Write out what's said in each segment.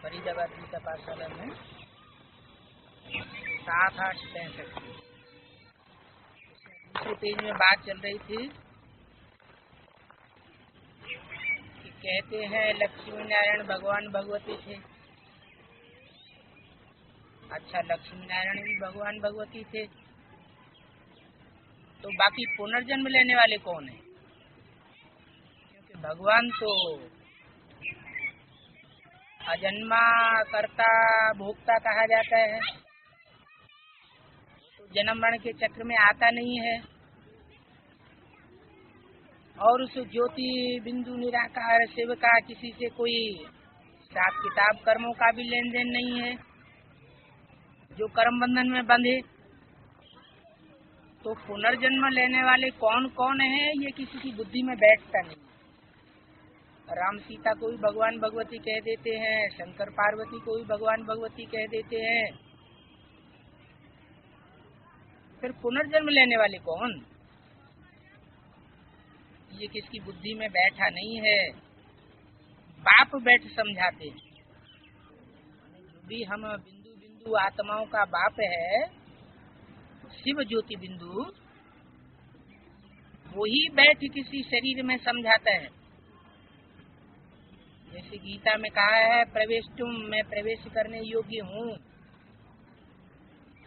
फरीदाबाद गीता पाठशाला में 7-8-65 दूसरे पेज में बात चल रही थी कि कहते हैं लक्ष्मी नारायण भगवान भगवती थे। अच्छा, लक्ष्मी नारायण भी भगवान भगवती थे, तो बाकी पुनर्जन्म लेने वाले कौन है? क्योंकि भगवान तो अजन्मा कर्ता भोक्ता कहा जाता है, तो जन्म मरण के चक्र में आता नहीं है। और उस ज्योति बिंदु निराकार शिव का किसी से कोई हिसाब किताब कर्मों का भी लेन देन नहीं है जो कर्म बंधन में बंधे। तो पुनर्जन्म लेने वाले कौन कौन है ये किसी की बुद्धि में बैठता नहीं। राम सीता को भी भगवान भगवती कह देते हैं, शंकर पार्वती को भी भगवान भगवती कह देते हैं, फिर पुनर्जन्म लेने वाले कौन, ये किसकी बुद्धि में बैठा नहीं है। बाप बैठ समझाते हैं। जो भी हम बिंदु बिंदु आत्माओं का बाप है शिव ज्योति बिंदु, वही बैठ किसी शरीर में समझाता है। जैसे गीता में कहा है प्रवेश तुम, मैं प्रवेश करने योग्य हूँ।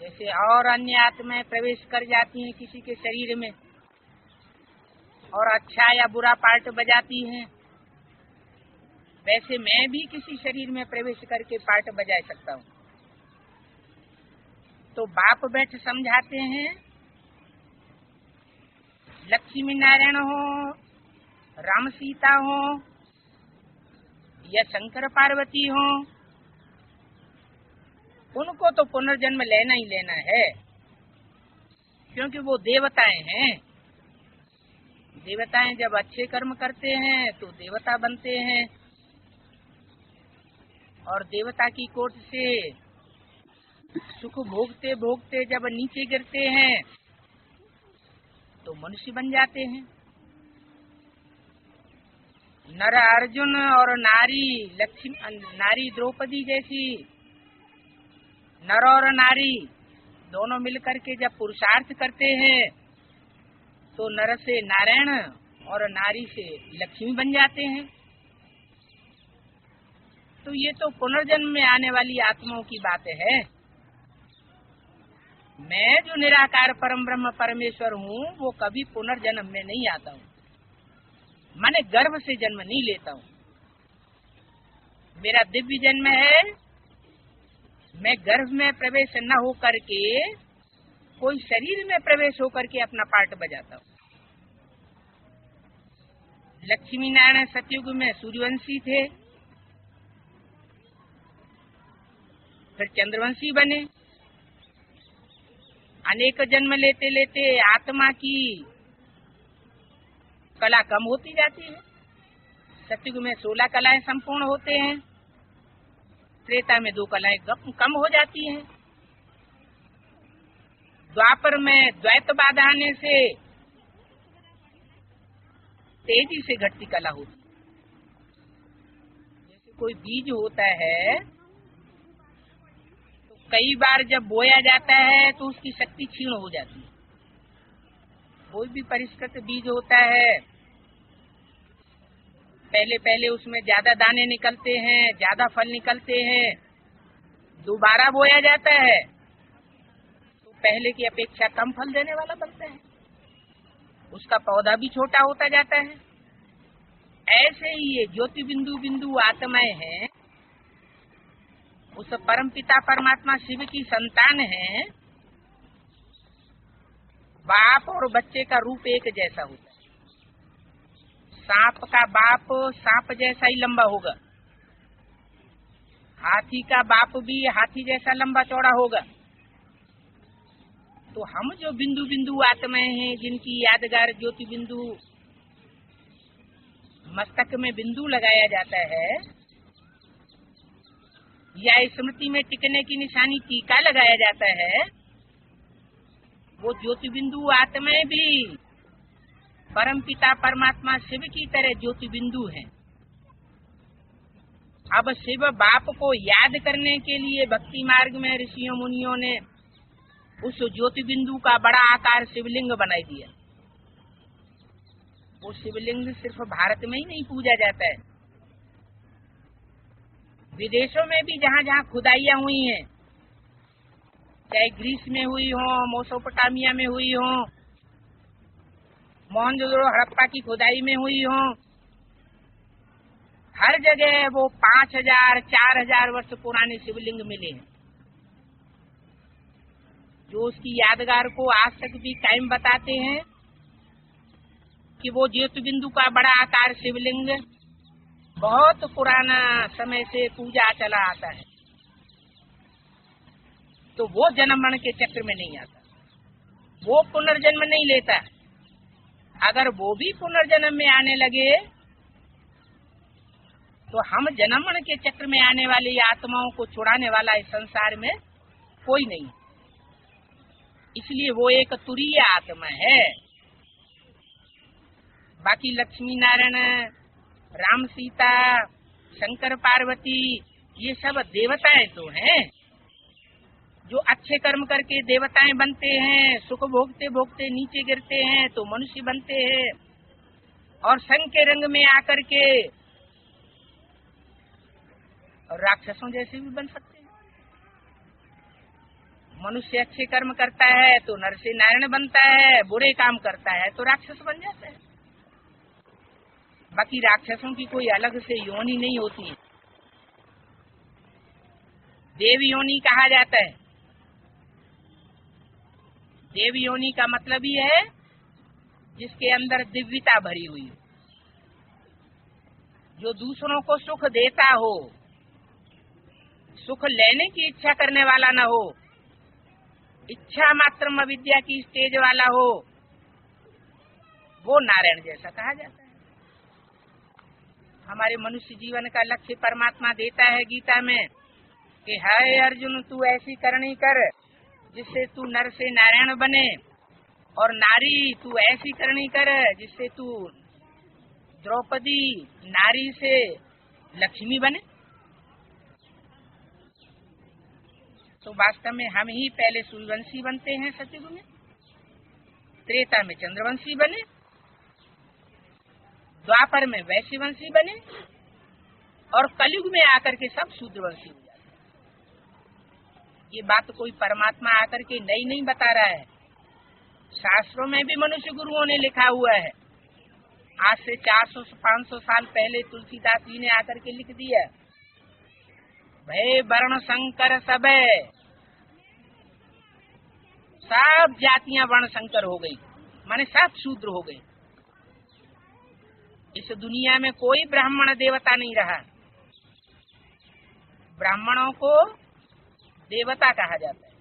जैसे और अन्य आत्माएं प्रवेश कर जाती हैं किसी के शरीर में और अच्छा या बुरा पार्ट बजाती हैं, वैसे मैं भी किसी शरीर में प्रवेश करके पार्ट बजा सकता हूँ। तो बाप बैठ समझाते हैं, लक्ष्मी नारायण हो, राम सीता हो या शंकर पार्वती हो, उनको तो पुनर्जन्म लेना ही लेना है, क्योंकि वो देवताएं हैं। देवताएं जब अच्छे कर्म करते हैं तो देवता बनते हैं, और देवता की कोट से सुख भोगते भोगते जब नीचे गिरते हैं तो मनुष्य बन जाते हैं। नर अर्जुन और नारी लक्ष्मी, नारी द्रौपदी जैसी नर और नारी दोनों मिलकर के जब पुरुषार्थ करते हैं तो नर से नारायण और नारी से लक्ष्मी बन जाते हैं। तो ये तो पुनर्जन्म में आने वाली आत्माओं की बात है। मैं जो निराकार परम ब्रह्म परमेश्वर हूँ वो कभी पुनर्जन्म में नहीं आता हूँ, माने गर्भ से जन्म नहीं लेता हूँ। मेरा दिव्य जन्म है, मैं गर्भ में प्रवेश न हो करके कोई शरीर में प्रवेश होकर के अपना पार्ट बजाता हूँ। लक्ष्मी नारायण सतयुग में सूर्यवंशी थे, फिर चंद्रवंशी बने। अनेक जन्म लेते लेते आत्मा की कला कम होती जाती है। सतयुग में 16 कलाएं संपूर्ण होते हैं, त्रेता में 2 कलाएं कम हो जाती हैं, द्वापर में द्वैतवाद आने से तेजी से घटती कला होती है। जैसे कोई बीज होता है तो कई बार जब बोया जाता है तो उसकी शक्ति क्षीण हो जाती है। कोई भी परिष्कृत बीज होता है, पहले पहले उसमें ज्यादा दाने निकलते हैं, ज्यादा फल निकलते हैं, दोबारा बोया जाता है तो पहले की अपेक्षा कम फल देने वाला बनता है, उसका पौधा भी छोटा होता जाता है। ऐसे ही ये ज्योति बिंदु बिंदु आत्माएं हैं, उस परम पिता परमात्मा शिव की संतान है। बाप और बच्चे का रूप एक जैसा होता है। सांप का बाप सांप जैसा ही लंबा होगा, हाथी का बाप भी हाथी जैसा लंबा चौड़ा होगा। तो हम जो बिंदु बिंदु आत्माएं हैं, जिनकी यादगार ज्योति बिंदु मस्तक में बिंदु लगाया जाता है या स्मृति में टिकने की निशानी टीका लगाया जाता है, वो ज्योति बिंदु आत्माएं भी परम पिता परमात्मा शिव की तरह ज्योति बिंदु हैं। अब शिव बाप को याद करने के लिए भक्ति मार्ग में ऋषियों मुनियों ने उस ज्योति बिंदु का बड़ा आकार शिवलिंग बनाई दिया। वो शिवलिंग सिर्फ भारत में ही नहीं पूजा जाता है, विदेशों में भी जहाँ जहाँ खुदाइयाँ हुई हैं, चाहे ग्रीस में हुई हो, मेसोपोटामिया में हुई हो, मोहनजोदड़ो हड़प्पा की खुदाई में हुई हो, हर जगह वो 5000 4000 वर्ष पुराने शिवलिंग मिले हैं, जो उसकी यादगार को आज तक भी कायम बताते हैं कि वो ज्योति बिंदु का बड़ा आकार शिवलिंग बहुत पुराना समय से पूजा चला आता है। तो वो जन्म मरण के चक्र में नहीं आता, वो पुनर्जन्म नहीं लेता। अगर वो भी पुनर्जन्म में आने लगे तो हम जन्म मरण के चक्र में आने वाली आत्माओं को छुड़ाने वाला इस संसार में कोई नहीं, इसलिए वो एक तुरीय आत्मा है। बाकी लक्ष्मी नारायण, राम सीता, शंकर पार्वती, ये सब देवताएं तो हैं, जो अच्छे कर्म करके देवताएं बनते हैं, सुख भोगते भोगते नीचे गिरते हैं तो मनुष्य बनते हैं, और संग के रंग में आकर के राक्षसों जैसे भी बन सकते हैं। मनुष्य अच्छे कर्म करता है तो नर से नारायण बनता है, बुरे काम करता है तो राक्षस बन जाता है। बाकी राक्षसों की कोई अलग से योनि नहीं होती है, देव योनि कहा जाता है। देव योनि का मतलब ही है जिसके अंदर दिव्यता भरी हुई हो, जो दूसरों को सुख देता हो, सुख लेने की इच्छा करने वाला न हो, इच्छा मात्र अविद्या की स्टेज वाला हो, वो नारायण जैसा कहा जाता है। हमारे मनुष्य जीवन का लक्ष्य परमात्मा देता है गीता में कि हाय अर्जुन, तू ऐसी करनी कर जिससे तू नर से नारायण बने, और नारी तू ऐसी करनी कर जिससे तू द्रौपदी नारी से लक्ष्मी बने। तो वास्तव में हम ही पहले सूर्यवंशी बनते हैं सतयुग में, त्रेता में चंद्रवंशी बने, द्वापर में वैश्यवंशी बने, और कलयुग में आकर के सब शूद्रवंशी हो जाते हैं। ये बात कोई परमात्मा आकर के नई नहीं बता रहा है, शास्त्रों में भी मनुष्य गुरुओं ने लिखा हुआ है। आज से 400-500 साल पहले तुलसीदास जी ने आकर के लिख दिया, भय वर्ण संकर सब है, सब जातियां वर्ण संकर हो गई, माने सब शूद्र हो गए। इस दुनिया में कोई ब्राह्मण देवता नहीं रहा। ब्राह्मणों को देवता कहा जाता है,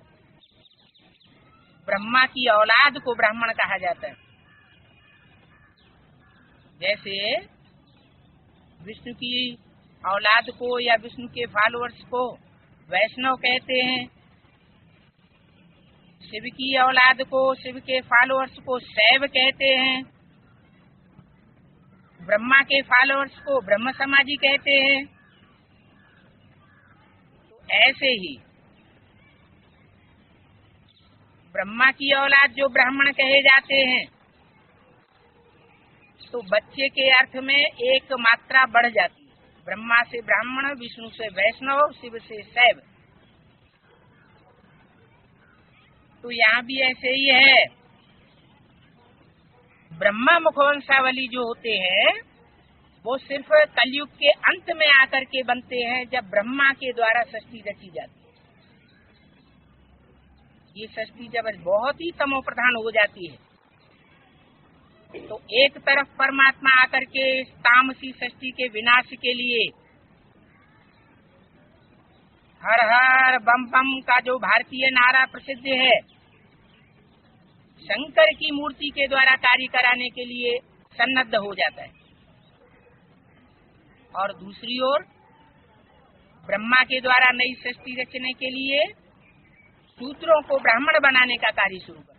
ब्रह्मा की औलाद को ब्राह्मण कहा जाता है। जैसे विष्णु की औलाद को या विष्णु के फॉलोअर्स को वैष्णव कहते हैं, शिव की औलाद को, शिव के फॉलोअर्स को शैव कहते हैं, ब्रह्मा के फॉलोअर्स को ब्रह्म समाजी कहते हैं। तो ऐसे ही ब्रह्मा की औलाद जो ब्राह्मण कहे जाते हैं, तो बच्चे के अर्थ में एक मात्रा बढ़ जाती है, ब्रह्मा से ब्राह्मण, विष्णु से वैष्णव, शिव से शैव। तो यहाँ भी ऐसे ही है, ब्रह्मा मुखवंशावली जो होते हैं वो सिर्फ कलयुग के अंत में आकर के बनते हैं, जब ब्रह्मा के द्वारा सृष्टि रची जाती है। ये सृष्टि जब बहुत ही तमो प्रधान हो जाती है तो एक तरफ परमात्मा आकर के इस तामसी सृष्टि के विनाश के लिए हर हर बम बम का जो भारतीय नारा प्रसिद्ध है, शंकर की मूर्ति के द्वारा कार्य कराने के लिए सन्नद्ध हो जाता है, और दूसरी ओर ब्रह्मा के द्वारा नई सृष्टि रचने के लिए शूद्रों को ब्राह्मण बनाने का कार्य शुरू करता है।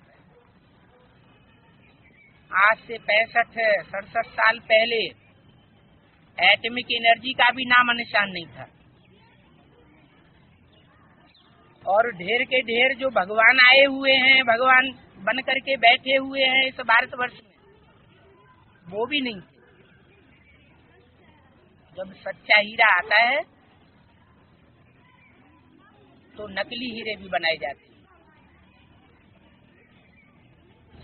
आज से 65-67 साल पहले एटॉमिक एनर्जी का भी नाम निशान नहीं था। और ढेर के ढेर जो भगवान आए हुए हैं, भगवान बन करके बैठे हुए हैं इस भारतवर्ष में, वो भी नहीं थे। जब सच्चा हीरा आता है तो नकली हीरे भी बनाए जाते हैं।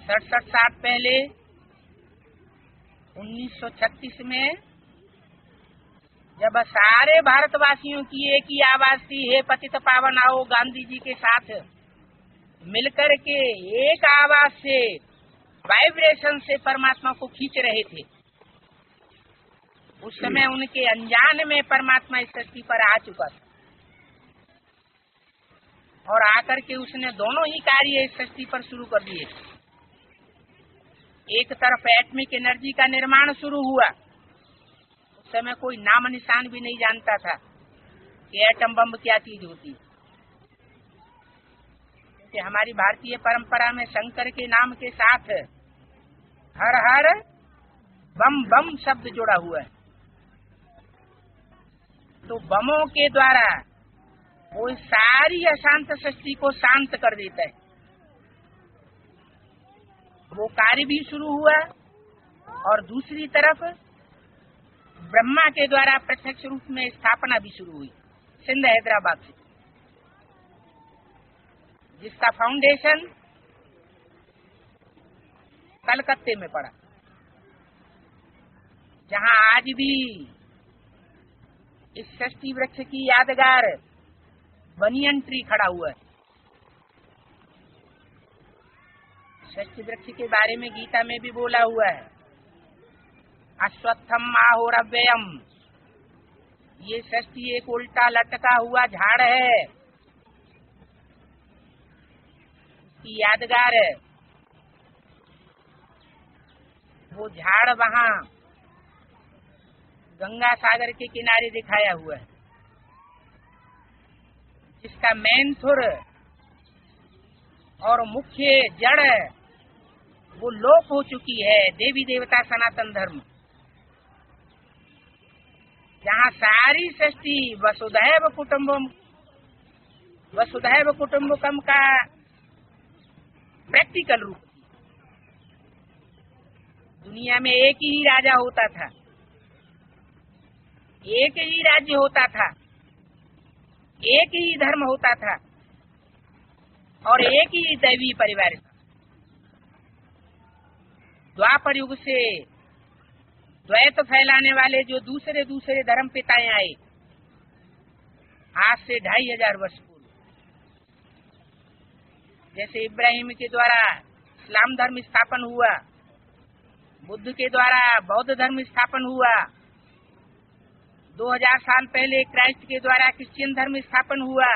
67 साल पहले 1936 में जब सारे भारतवासियों की एक ही आवाज थी, हे पतित पावन आओ, गांधी जी के साथ मिलकर के एक आवाज से, वाइब्रेशन से परमात्मा को खींच रहे थे। उस समय उनके अनजान में परमात्मा इस धरती पर आ चुका था और आकर के उसने दोनों ही कार्य इस धरती पर शुरू कर दिए। एक तरफ एटॉमिक एनर्जी का निर्माण शुरू हुआ। उस समय कोई नाम निशान भी नहीं जानता था कि एटम बम क्या चीज होती है, क्योंकि हमारी भारतीय परंपरा में शंकर के नाम के साथ हर हर बम बम शब्द जुड़ा हुआ है। तो बमों के द्वारा वो सारी अशांत सृष्टि को शांत कर देता है। वो कार्य भी शुरू हुआ और दूसरी तरफ ब्रह्मा के द्वारा प्रत्यक्ष रूप में स्थापना भी शुरू हुई सिंध हैदराबाद से, जिसका फाउंडेशन कलकत्ते में पड़ा, जहां आज भी इस षष्ठी वृक्ष की यादगार बनियन ट्री खड़ा हुआ है। षष्ठी वृक्ष के बारे में गीता में भी बोला हुआ है, अश्वत्थम आहोरव्ययम। ये षष्ठी एक उल्टा लटका हुआ झाड़ है, की यादगार है। वो झाड़ वहां गंगा सागर के किनारे दिखाया हुआ है, जिसका मेन थुर और मुख्य जड़ वो लोप हो चुकी है, देवी देवता सनातन धर्म, जहाँ सारी सृष्टि वसुधैव कुटुम्बकम का प्रैक्टिकल रूप। दुनिया में एक ही राजा होता था, एक ही राज्य होता था, एक ही धर्म होता था और एक ही दैवी परिवार था। द्वापर युग से द्वैत फैलाने वाले जो दूसरे दूसरे धर्म पिताएं आए, आज से 2500 वर्ष पूर्व, जैसे इब्राहिम के द्वारा इस्लाम धर्म स्थापन हुआ, बुद्ध के द्वारा बौद्ध धर्म स्थापन हुआ, 2000 साल पहले क्राइस्ट के द्वारा क्रिश्चियन धर्म स्थापन हुआ,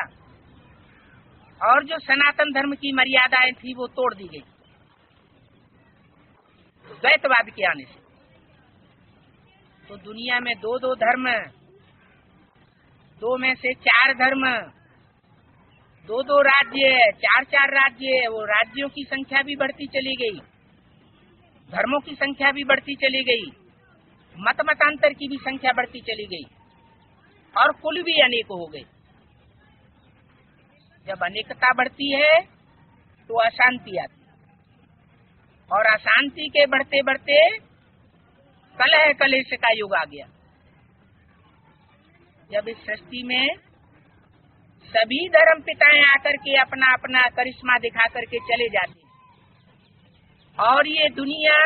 और जो सनातन धर्म की मर्यादाएं थी वो तोड़ दी गई द्वैतवाद के आने से। तो दुनिया में दो धर्म, दो में से 4 धर्म, दो राज्य, 4 राज्य, वो राज्यों की संख्या भी बढ़ती चली गई, धर्मों की संख्या भी बढ़ती चली गई, मतांतर की भी संख्या बढ़ती चली गई और कुल भी अनेक हो गए। जब अनेकता बढ़ती है तो अशांति आती है, और अशांति के बढ़ते बढ़ते कलह कलेश का युग आ गया। जब इस सृष्टि में सभी धर्म पिताएं आकर के अपना अपना करिश्मा दिखा करके चले जाते हैं और ये दुनिया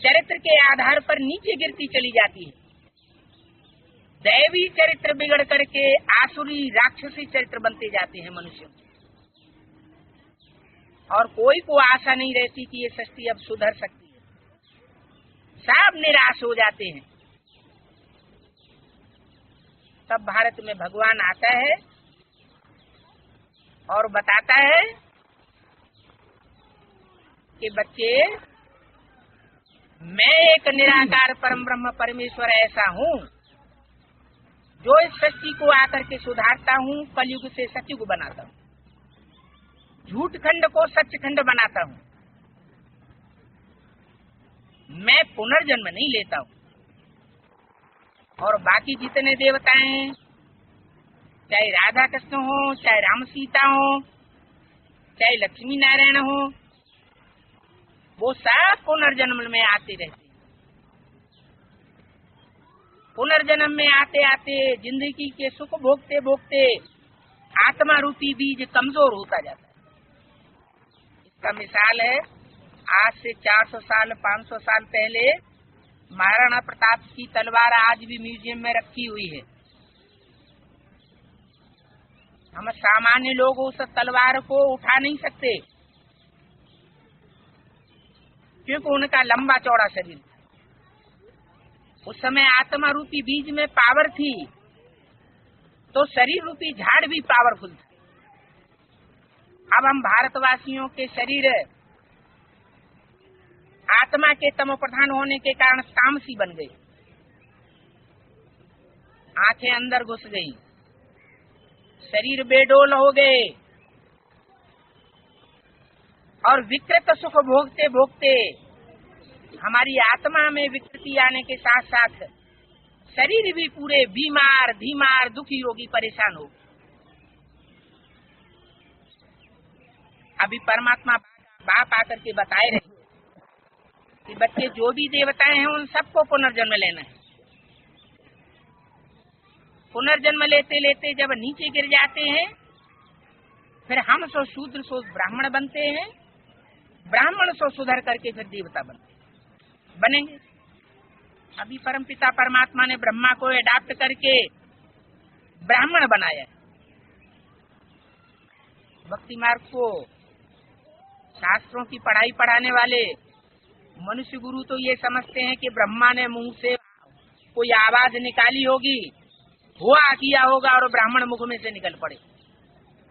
चरित्र के आधार पर नीचे गिरती चली जाती है, दैवी चरित्र बिगड़ करके आसुरी राक्षसी चरित्र बनते जाते हैं मनुष्यों, और कोई को आशा नहीं रहती कि ये सृष्टि अब सुधर सकती है। सब निराश हो जाते हैं। तब भारत में भगवान आता है और बताता है कि बच्चे, मैं एक निराकार परम ब्रह्म परमेश्वर ऐसा हूँ जो इस सृष्टि को आकर के सुधारता हूँ, कलयुग से सतयुग बनाता हूँ, झूठ खंड को सचखंड बनाता हूँ। मैं पुनर्जन्म नहीं लेता हूँ, और बाकी जितने देवता हैं, चाहे राधा कृष्ण हो, चाहे राम सीता हो, चाहे लक्ष्मी नारायण हो, वो सब पुनर्जन्म में आते रहते हैं। पुनर्जन्म में आते आते जिंदगी के सुख भोगते भोगते आत्मा रूपी बीज कमजोर होता जाता है। इसका मिसाल है, आज से 400 साल 500 साल पहले महाराणा प्रताप की तलवार आज भी म्यूजियम में रखी हुई है। हम सामान्य लोग उस तलवार को उठा नहीं सकते, क्योंकि उनका लंबा चौड़ा शरीर था। उस समय आत्मा रूपी बीज में पावर थी, तो शरीर रूपी झाड़ भी पावरफुल था। अब हम भारतवासियों के शरीर आत्मा के तमो प्रधान होने के कारण तामसी बन गई, आंखें अंदर घुस गई, शरीर बेडोल हो गए और विकृत सुख भोगते भोगते हमारी आत्मा में विकृति आने के साथ साथ शरीर भी पूरे बीमार धीमार दुखी रोगी परेशान हो। अभी परमात्मा बाप आकर के बताए रहे कि बच्चे जो भी देवताएं हैं उन सबको पुनर्जन्म लेना है। पुनर्जन्म लेते लेते जब नीचे गिर जाते हैं, फिर हम सो शूद्र सो ब्राह्मण बनते हैं, ब्राह्मण सो सुधर करके फिर देवता बनेंगे। अभी परमपिता परमात्मा ने ब्रह्मा को एडाप्ट करके ब्राह्मण बनाया। भक्ति मार्ग को शास्त्रों की पढ़ाई पढ़ाने वाले मनुष्य गुरु तो ये समझते हैं कि ब्रह्मा ने मुंह से कोई आवाज निकाली होगी, हुआ किया होगा और ब्राह्मण मुख में से निकल पड़े।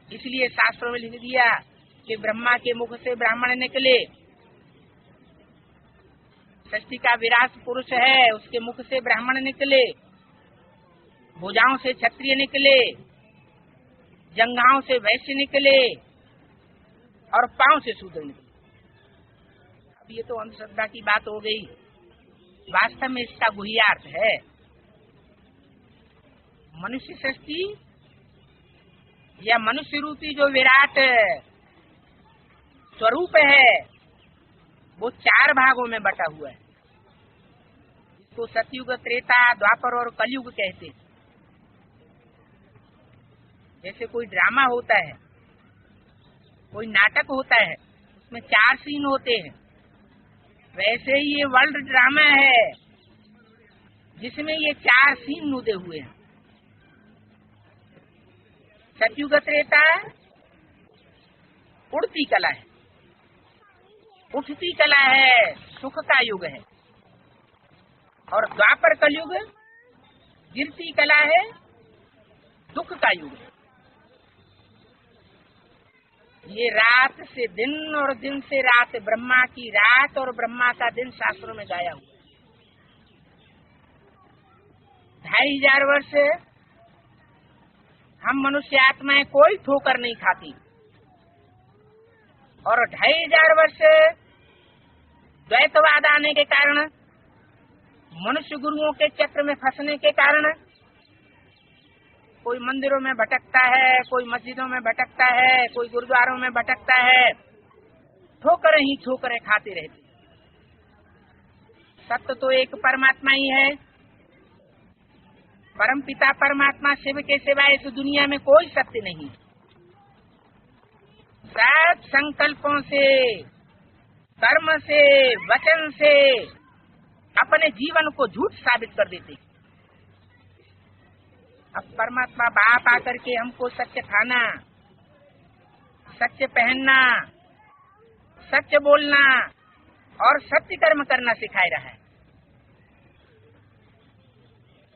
इसलिए शास्त्रों में लिख दिया कि ब्रह्मा के मुख से ब्राह्मण निकले, षष्ठी का विराट पुरुष है उसके मुख से ब्राह्मण निकले, भुजाओं से क्षत्रिय निकले, जंघाओं से वैश्य निकले और पांव से शूद्र निकले। अब ये तो अंधश्रद्धा की बात हो गई, वास्तव में इसका गुह्यार्थ है। मनुष्य सृष्टि या मनुष्य रूपी जो विराट स्वरूप है वो 4 भागों में बटा हुआ है। इसको सतयुग, त्रेता, द्वापर और कलयुग कहते हैं। जैसे कोई ड्रामा होता है, कोई नाटक होता है, उसमें 4 सीन होते हैं, वैसे ही ये वर्ल्ड ड्रामा है जिसमें ये 4 सीन नुदे हुए हैं। सतयुग त्रेता उड़ती कला है, उठती कला है, सुख का युग है। और द्वापर कलयुग गिरती कला है, दुख का युग है। ये रात से दिन और दिन से रात, ब्रह्मा की रात और ब्रह्मा का दिन शास्त्रों में गाया हुआ है। 2500 वर्ष हम मनुष्य आत्माएं कोई ठोकर नहीं खाती, और 2500 वर्ष द्वैतवाद आने के कारण, मनुष्य गुरुओं के चक्र में फंसने के कारण कोई मंदिरों में भटकता है, कोई मस्जिदों में भटकता है, कोई गुरुद्वारों में भटकता है, ठोकरें ही ठोकरें खाते रहते। सत्य तो एक परमात्मा ही है। परम पिता परमात्मा शिव के सिवाय इस दुनिया में कोई सत्य नहीं। सब संकल्पों से, कर्म से, वचन से अपने जीवन को झूठ साबित कर देते। अब परमात्मा बाप आकर के हमको सत्य खाना, सत्य पहनना, सत्य बोलना और सत्य कर्म करना सिखाए रहा है।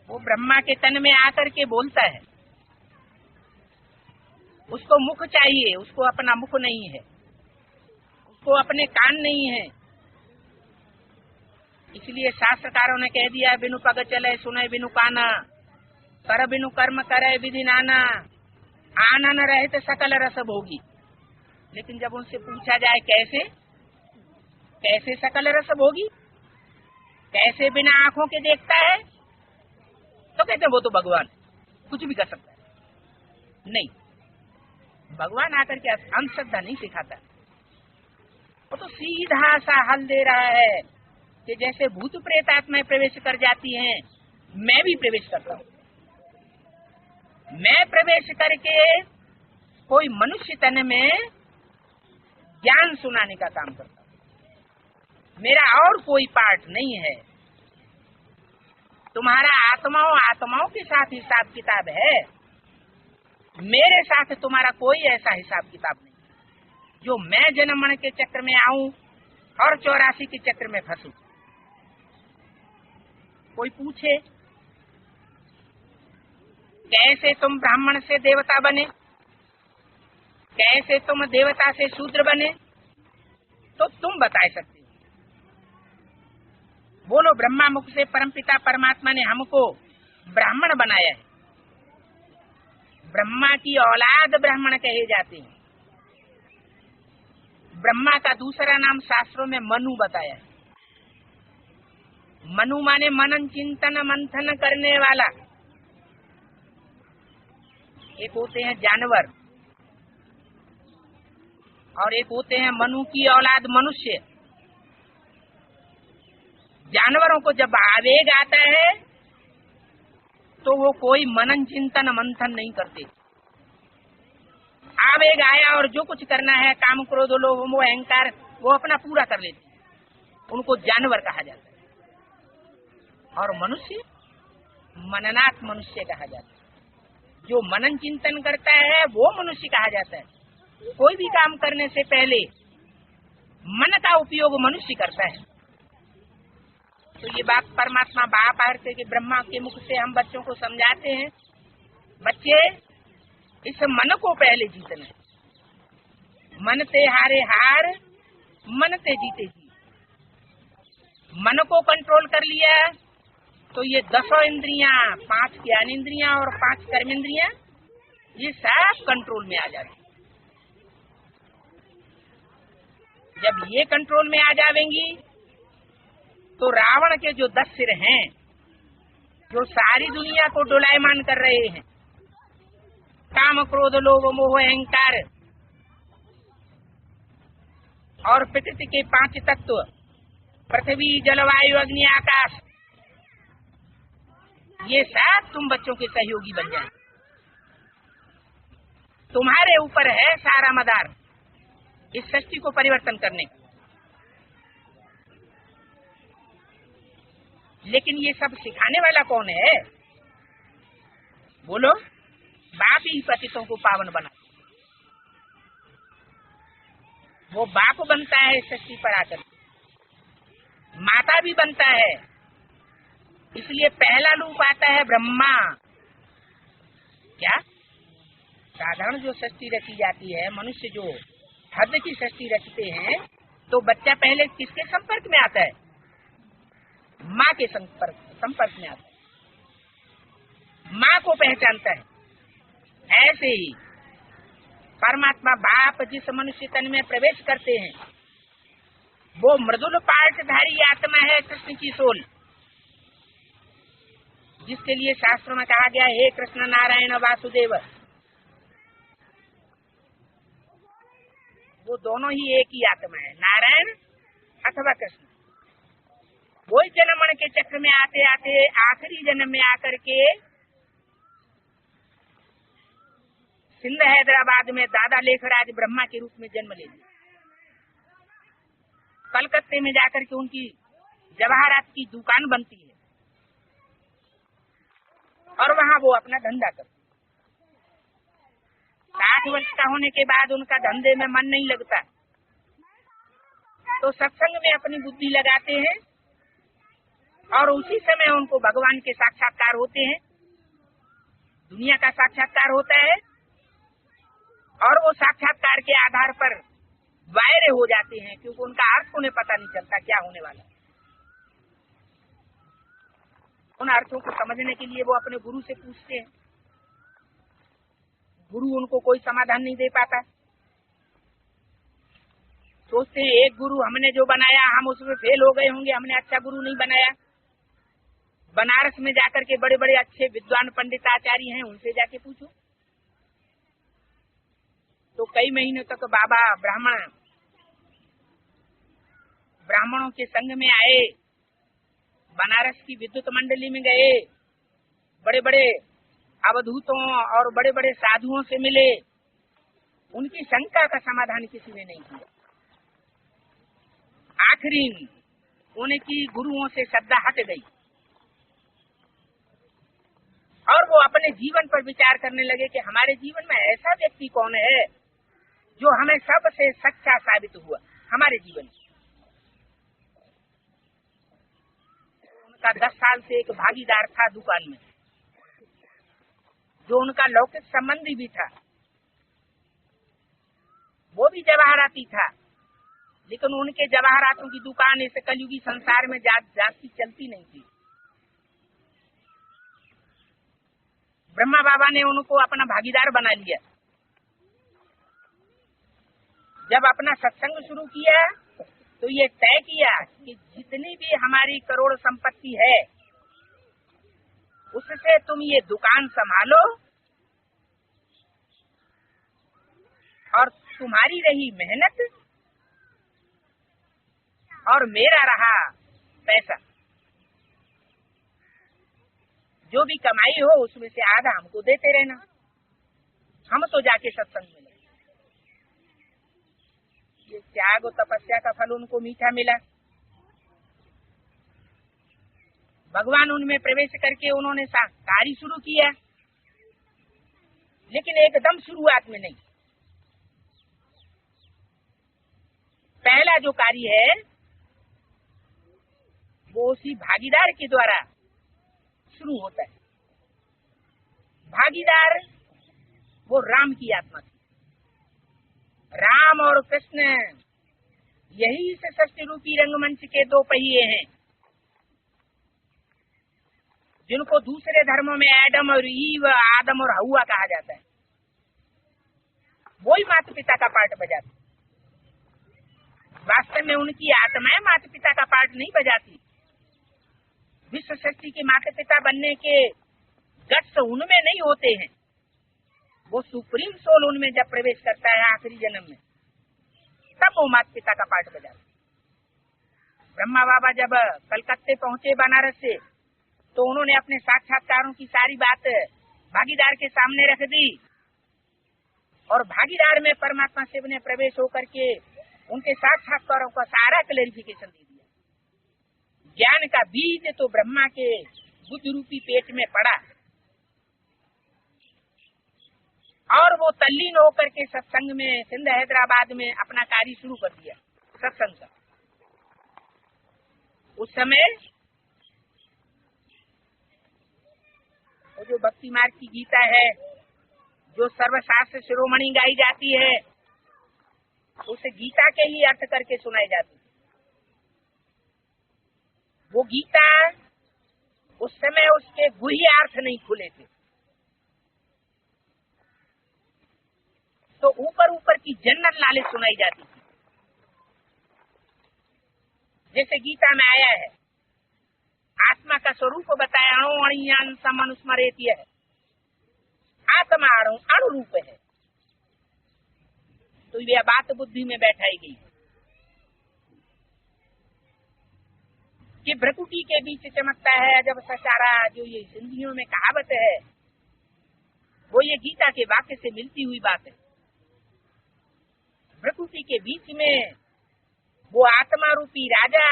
वो ब्रह्मा के तन में आकर के बोलता है। उसको मुख चाहिए, उसको अपना मुख नहीं है, उसको अपने कान नहीं है। इसलिए शास्त्रकारों ने कह दिया, बिनु पग चले सुने बिनु काना, कर बिनु कर्म करे विधि नाना, आनन रहित सकल रस भोगी। लेकिन जब उनसे पूछा जाए कैसे, कैसे सकल रस भोगी, कैसे बिना आंखों के देखता है, तो कहते हैं वो तो भगवान कुछ भी कर सकता है। नहीं, भगवान आकर के अंधश्रद्धा नहीं सिखाता, वो तो सीधा सा हल दे रहा है कि जैसे भूत प्रेत आत्माएं प्रवेश कर जाती हैं, मैं भी प्रवेश करता हूँ। मैं प्रवेश करके कोई मनुष्य तन में ज्ञान सुनाने का काम करता हूँ। मेरा और कोई पार्ट नहीं है। तुम्हारा आत्माओं के साथ हिसाब किताब है, मेरे साथ तुम्हारा कोई ऐसा हिसाब किताब नहीं जो मैं जन्म मरण के चक्र में आऊं और 84 के चक्र में फंसू। कोई पूछे कैसे तुम ब्राह्मण से देवता बने, कैसे तुम देवता से शूद्र बने, तो तुम बता सकते हो। बोलो, ब्रह्मा मुख से परमपिता परमात्मा ने हमको ब्राह्मण बनाया है। ब्रह्मा की औलाद ब्राह्मण कहे जाते हैं। ब्रह्मा का दूसरा नाम शास्त्रों में मनु बताया है। मनु माने मनन चिंतन मंथन करने वाला। एक होते हैं जानवर और एक होते हैं मनु की औलाद मनुष्य। जानवरों को जब आवेग आता है तो वो कोई मनन चिंतन मंथन नहीं करते। आवेग आया और जो कुछ करना है, काम क्रोध लोभ मोह अहंकार, वो अपना पूरा कर लेते हैं। उनको जानवर कहा जाता है। और मनुष्य मननात् मनुष्य कहा जाता है। जो मनन चिंतन करता है वो मनुष्य कहा जाता है। कोई भी काम करने से पहले मन का उपयोग मनुष्य करता है। तो ये बात परमात्मा बाप आते कि ब्रह्मा के मुख से हम बच्चों को समझाते हैं, बच्चे इस मन को पहले जीतना है। मन ते हारे हार, मन ते जीते जी। मन को कंट्रोल कर लिया तो ये 10 इंद्रियां, 5 ज्ञानेंद्रियां और 5 कर्मेंद्रियां, ये सब कंट्रोल में आ जाती। जब ये कंट्रोल में आ जाएंगी तो रावण के जो 10 सिर हैं, जो सारी दुनिया को डोलायमान कर रहे हैं, काम क्रोध लोभ मोह अहंकार और प्रकृति के 5 तत्व, पृथ्वी जलवायु अग्नि आकाश, ये सब तुम बच्चों के सहयोगी बन जाए। तुम्हारे ऊपर है सारा मदार इस सृष्टि को परिवर्तन करने का। लेकिन ये सब सिखाने वाला कौन है? बोलो, बाप ही पतितों को पावन बना। वो बाप बनता है इस सृष्टि पर आकर, माता भी बनता है। इसलिए पहला रूप आता है ब्रह्मा। क्या साधारण जो सृष्टि रची जाती है, मनुष्य जो हद की सृष्टि रचते हैं, तो बच्चा पहले किसके संपर्क में आता है? माँ के संपर्क में आता है, माँ को पहचानता है। ऐसे ही परमात्मा बाप जिस मनुष्य तन में प्रवेश करते हैं, वो मृदुल पार्टधारी आत्मा है, कृष्ण की सोल, जिसके लिए शास्त्रों में कहा गया, हे कृष्ण नारायण वासुदेव। वो दोनों ही एक ही आत्मा है, नारायण अथवा कृष्ण। वो जन्म मरण के चक्र में आते आते आखिरी जन्म में आकर के सिंध हैदराबाद में दादा लेखराज ब्रह्मा के रूप में जन्म ले लिया। कलकत्ते में जाकर के उनकी जवाहरात की दुकान बनती है और वहाँ वो अपना धंधा करते। 60 वर्ष का होने के बाद उनका धंधे में मन नहीं लगता, तो सत्संग में अपनी बुद्धि लगाते हैं और उसी समय उनको भगवान के साक्षात्कार होते हैं, दुनिया का साक्षात्कार होता है और वो साक्षात्कार के आधार पर वायरे हो जाते हैं, क्योंकि उनका अर्थ उन्हें पता नहीं चलता क्या होने वाला है। उन अर्थों को समझने के लिए वो अपने गुरु से पूछते हैं, गुरु उनको कोई समाधान नहीं दे पाता। सोचते हैं एक गुरु हमने जो बनाया हम उसमें फेल हो गए होंगे, हमने अच्छा गुरु नहीं बनाया। बनारस में जाकर के बड़े बड़े अच्छे विद्वान पंडित आचार्य हैं, उनसे जाके पूछो। तो कई महीनों तक बाबा ब्राह्मणों के संग में आए, बनारस की विद्युत मंडली में गए, बड़े बड़े अवधूतों और बड़े बड़े साधुओं से मिले, उनकी शंका का समाधान किसी ने नहीं किया। आखिरी उनकी गुरुओं से श्रद्धा हट गई और वो अपने जीवन पर विचार करने लगे कि हमारे जीवन में ऐसा व्यक्ति कौन है जो हमें सबसे सच्चा साबित हुआ हमारे जीवन में। उनका 10 साल से एक भागीदार था दुकान में, जो उनका लौकिक संबंधी भी था, वो भी जवाहराती था, लेकिन उनके जवाहरातों की दुकान इस कलयुगी संसार में जाती चलती नहीं थी। ब्रह्मा बाबा ने उनको अपना भागीदार बना लिया। जब अपना सत्संग शुरू किया तो ये तय किया कि जितनी भी हमारी करोड़ संपत्ति है उससे तुम ये दुकान संभालो और तुम्हारी रही मेहनत और मेरा रहा पैसा, जो भी कमाई हो उसमें से आधा हमको देते रहना, हम तो जाके सत्संग में। ये त्याग और तपस्या का फल उनको मीठा मिला। भगवान उनमें प्रवेश करके उन्होंने कार्य शुरू किया, लेकिन एकदम शुरुआत में नहीं। पहला जो कार्य है वो उसी भागीदार के द्वारा शुरू होता है। भागीदार वो राम की आत्मा थी। राम और कृष्ण यही इस सृष्टि रूपी रंगमंच के 2 पहिए हैं, जिनको दूसरे धर्मों में एडम और ईव, आदम और हवा कहा जाता है। वही माता पिता का पार्ट बजाते। वास्तव में उनकी आत्माएं माता पिता का पार्ट नहीं बजाती। विश्व सृष्टि के माता पिता बनने के गट्स उनमें नहीं होते हैं। वो सुप्रीम सोल उनमें जब प्रवेश करता है आखिरी जन्म में, तब वो माता पिता का पार्ट बजाते। ब्रह्मा बाबा जब कलकत्ते पहुंचे बनारस से, तो उन्होंने अपने साक्षात्कारों की सारी बात भागीदार के सामने रख दी और भागीदार में परमात्मा शिव ने प्रवेश होकर के उनके साक्षात्कारों का सारा क्लेरिफिकेशन दे दिया। ज्ञान का बीज तो ब्रह्मा के बुद्ध रूपी पेट में पड़ा और वो तल्लीन होकर के सत्संग में सिंध हैदराबाद में अपना कार्य शुरू कर दिया सत्संग का। उस समय वो जो भक्ति मार्ग की गीता है, जो सर्वशास्त्र शिरोमणि गाई जाती है, उसे गीता के ही अर्थ करके सुनाई जाती है। वो गीता उस समय उसके गुह्य अर्थ नहीं खुले थे, तो ऊपर ऊपर की जनरल नॉलेज सुनाई जाती थी। जैसे गीता में आया है, आत्मा का स्वरूप बताया, अणु अणियान समनुस्मरेति है। आत्मा अणु रूप है, तो यह बात बुद्धि में बैठाई गई कि भ्रकुटी के बीच चमकता है जब सचारा, जो ये सिंधियों में कहावत है, वो ये गीता के वाक्य से मिलती हुई बात है। भ्रकुटी के बीच में वो आत्मा रूपी राजा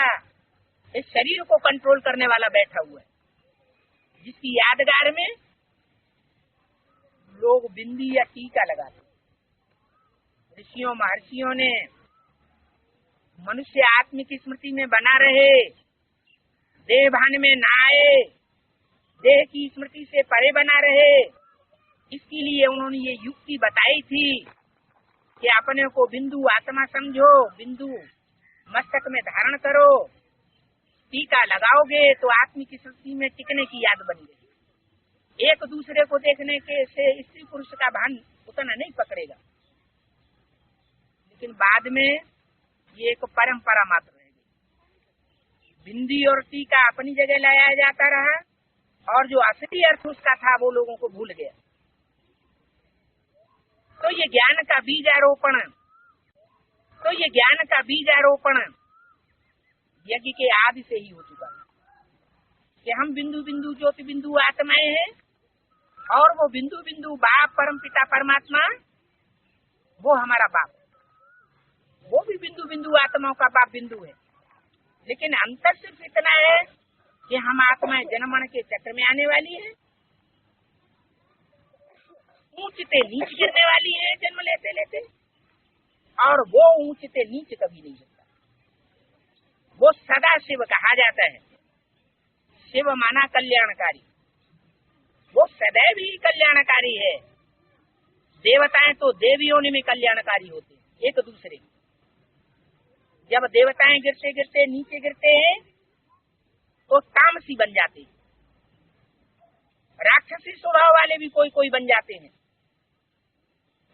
इस शरीर को कंट्रोल करने वाला बैठा हुआ है, जिसकी यादगार में लोग बिंदी या टीका लगाते। ऋषियों महर्षियों ने मनुष्य आत्मिक स्मृति में बना रहे, देह भान में ना आए, देह की स्मृति से परे बना रहे, इसके लिए उन्होंने ये युक्ति बताई थी कि अपने को बिंदु आत्मा समझो, बिंदु मस्तक में धारण करो, टीका लगाओगे तो आत्मिक स्मृति में टिकने की याद बन गई। एक दूसरे को देखने के से स्त्री पुरुष का भान उतना नहीं पकड़ेगा, लेकिन बाद में ये एक परंपरा मात्र रह गई। बिंदी और टीका अपनी जगह लाया जाता रहा, और जो असली अर्थ उसका था वो लोगों को भूल गया। तो ये ज्ञान का बीजारोपण यज्ञ के आदि से ही हो चुका है कि हम बिंदु बिंदु ज्योति बिंदु आत्माएं हैं, और वो बिंदु बिंदु बाप परम पिता परमात्मा वो हमारा बाप, वो भी बिंदु बिंदु आत्माओं का बाप बिंदु है। लेकिन अंतर सिर्फ इतना है कि हम आत्माएं जन्मण के चक्र में आने वाली है, ऊंचते नीच गिरने वाली है जन्म लेते लेते, और वो ऊंचते नीच कभी नहीं होता। वो सदा शिव कहा जाता है। शिव माना कल्याणकारी, वो सदैव ही कल्याणकारी है। देवताएं तो देवियों में कल्याणकारी होते हैं एक दूसरे। जब देवताएं गिरते गिरते नीचे गिरते हैं तो तामसी बन जाते हैं, राक्षसी स्वभाव वाले भी कोई कोई बन जाते हैं,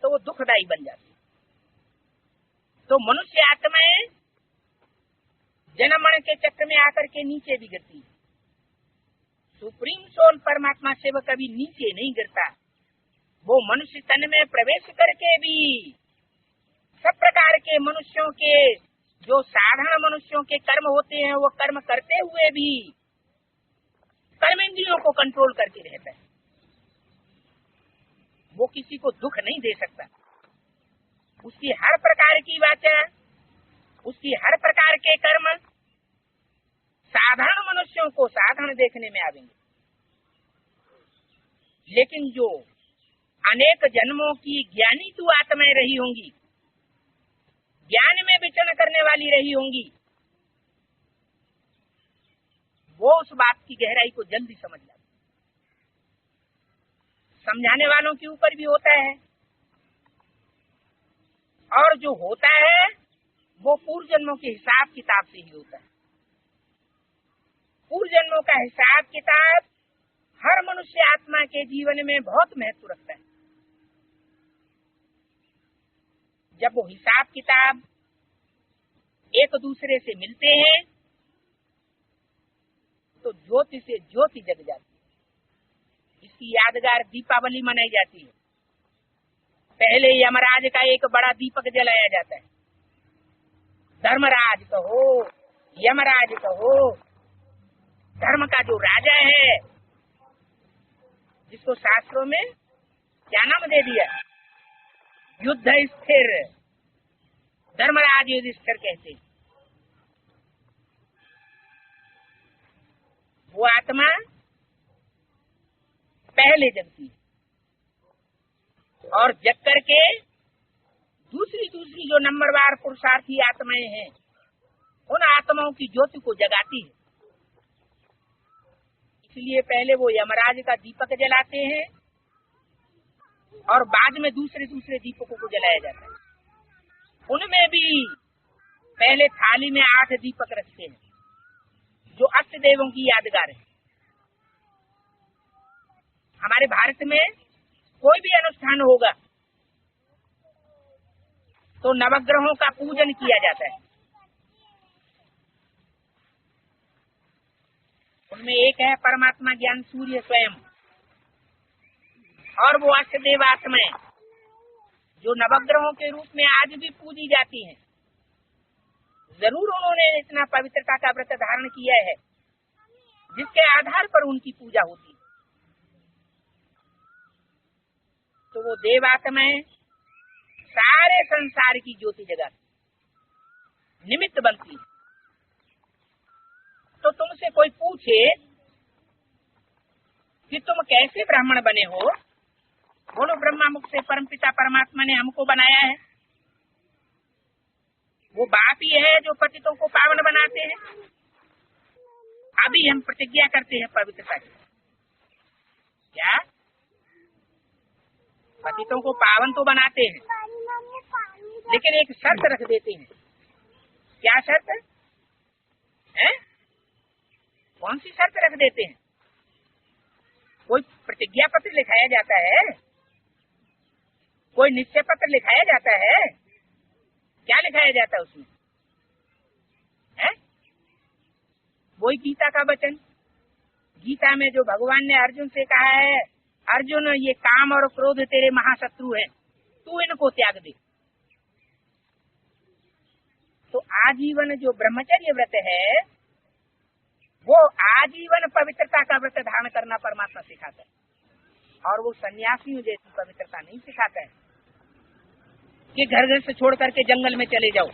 तो वो दुखदायी बन जाते हैं। तो मनुष्य आत्माएं जन्म के चक्र में आकर के नीचे भी गिरती है। सुप्रीम सोल परमात्मा शिव कभी नीचे नहीं गिरता। वो मनुष्य तन में प्रवेश करके भी सब प्रकार के मनुष्यों के, जो साधारण मनुष्यों के कर्म होते हैं, वो कर्म करते हुए भी कर्मेंद्रियों को कंट्रोल करके रहता है। वो किसी को दुख नहीं दे सकता। उसकी हर प्रकार की वाचा, उसकी हर प्रकार के कर्म साधारण मनुष्यों को साधारण देखने में आवेंगे। लेकिन जो अनेक जन्मों की ज्ञानी तू आत्माएं रही होंगी, ज्ञान में विचरण करने वाली रही होंगी, वो उस बात की गहराई को जल्दी समझ जाती। समझाने वालों के ऊपर भी होता है, और जो होता है वो पूर्व जन्मों के हिसाब किताब से ही होता है। पूर्व जन्मों का हिसाब किताब हर मनुष्य आत्मा के जीवन में बहुत महत्व रखता है। जब वो हिसाब किताब एक दूसरे से मिलते हैं तो ज्योति से ज्योति जग जाती है। इसकी यादगार दीपावली मनाई जाती है। पहले यमराज का एक बड़ा दीपक जलाया जाता है। धर्मराज कहो, यमराज कहो, धर्म का जो राजा है, जिसको शास्त्रों में क्या नाम दे दिया, युद्ध स्थिर, धर्मराज युधिष्ठिर कहते हैं। वो आत्मा पहले जगती है, और जग करके दूसरी जो नंबरवार पुरुषार्थी आत्माएं हैं, उन आत्माओं की ज्योति को जगाती है। इसलिए पहले वो यमराज का दीपक जलाते हैं, और बाद में दूसरे दीपकों को जलाया जाता है। उनमें भी पहले थाली में 8 दीपक रखते हैं, जो अष्ट देवों की यादगार है। हमारे भारत में कोई भी अनुष्ठान होगा तो नवग्रहों का पूजन किया जाता है। उनमें एक है परमात्मा ज्ञान सूर्य स्वयं, और वो अष्ट देवात्माएं जो नवग्रहों के रूप में आज भी पूजी जाती हैं। जरूर उन्होंने इतना पवित्रता का व्रत धारण किया है जिसके आधार पर उनकी पूजा होती है। तो वो देवात्माएं सारे संसार की ज्योति जगाती, निमित्त बनती। तो तुमसे कोई पूछे कि तुम कैसे ब्राह्मण बने हो, बोलो ब्रह्मा मुख से परमपिता परमात्मा ने हमको बनाया है। वो बाप ही है जो पतितों को पावन बनाते हैं। अभी हम प्रतिज्ञा करते हैं पवित्रता की। क्या पतितों को पावन तो बनाते हैं, लेकिन एक शर्त रख देते हैं। क्या शर्त है? कौन सी शर्त रख देते हैं? कोई प्रतिज्ञा पत्र लिखाया जाता है, कोई निश्चय पत्र लिखाया जाता है। क्या लिखाया जाता है उसमें? है वही गीता का वचन गीता में जो भगवान ने अर्जुन से कहा है, अर्जुन ये काम और क्रोध तेरे महाशत्रु है, तू इनको त्याग दे। तो आजीवन जो ब्रह्मचर्य व्रत है वो आजीवन पवित्रता का व्रत धारण करना परमात्मा सिखाता है, और वो सन्यासियों जैसी पवित्रता नहीं सिखाता है कि घर घर से छोड़ करके जंगल में चले जाओ।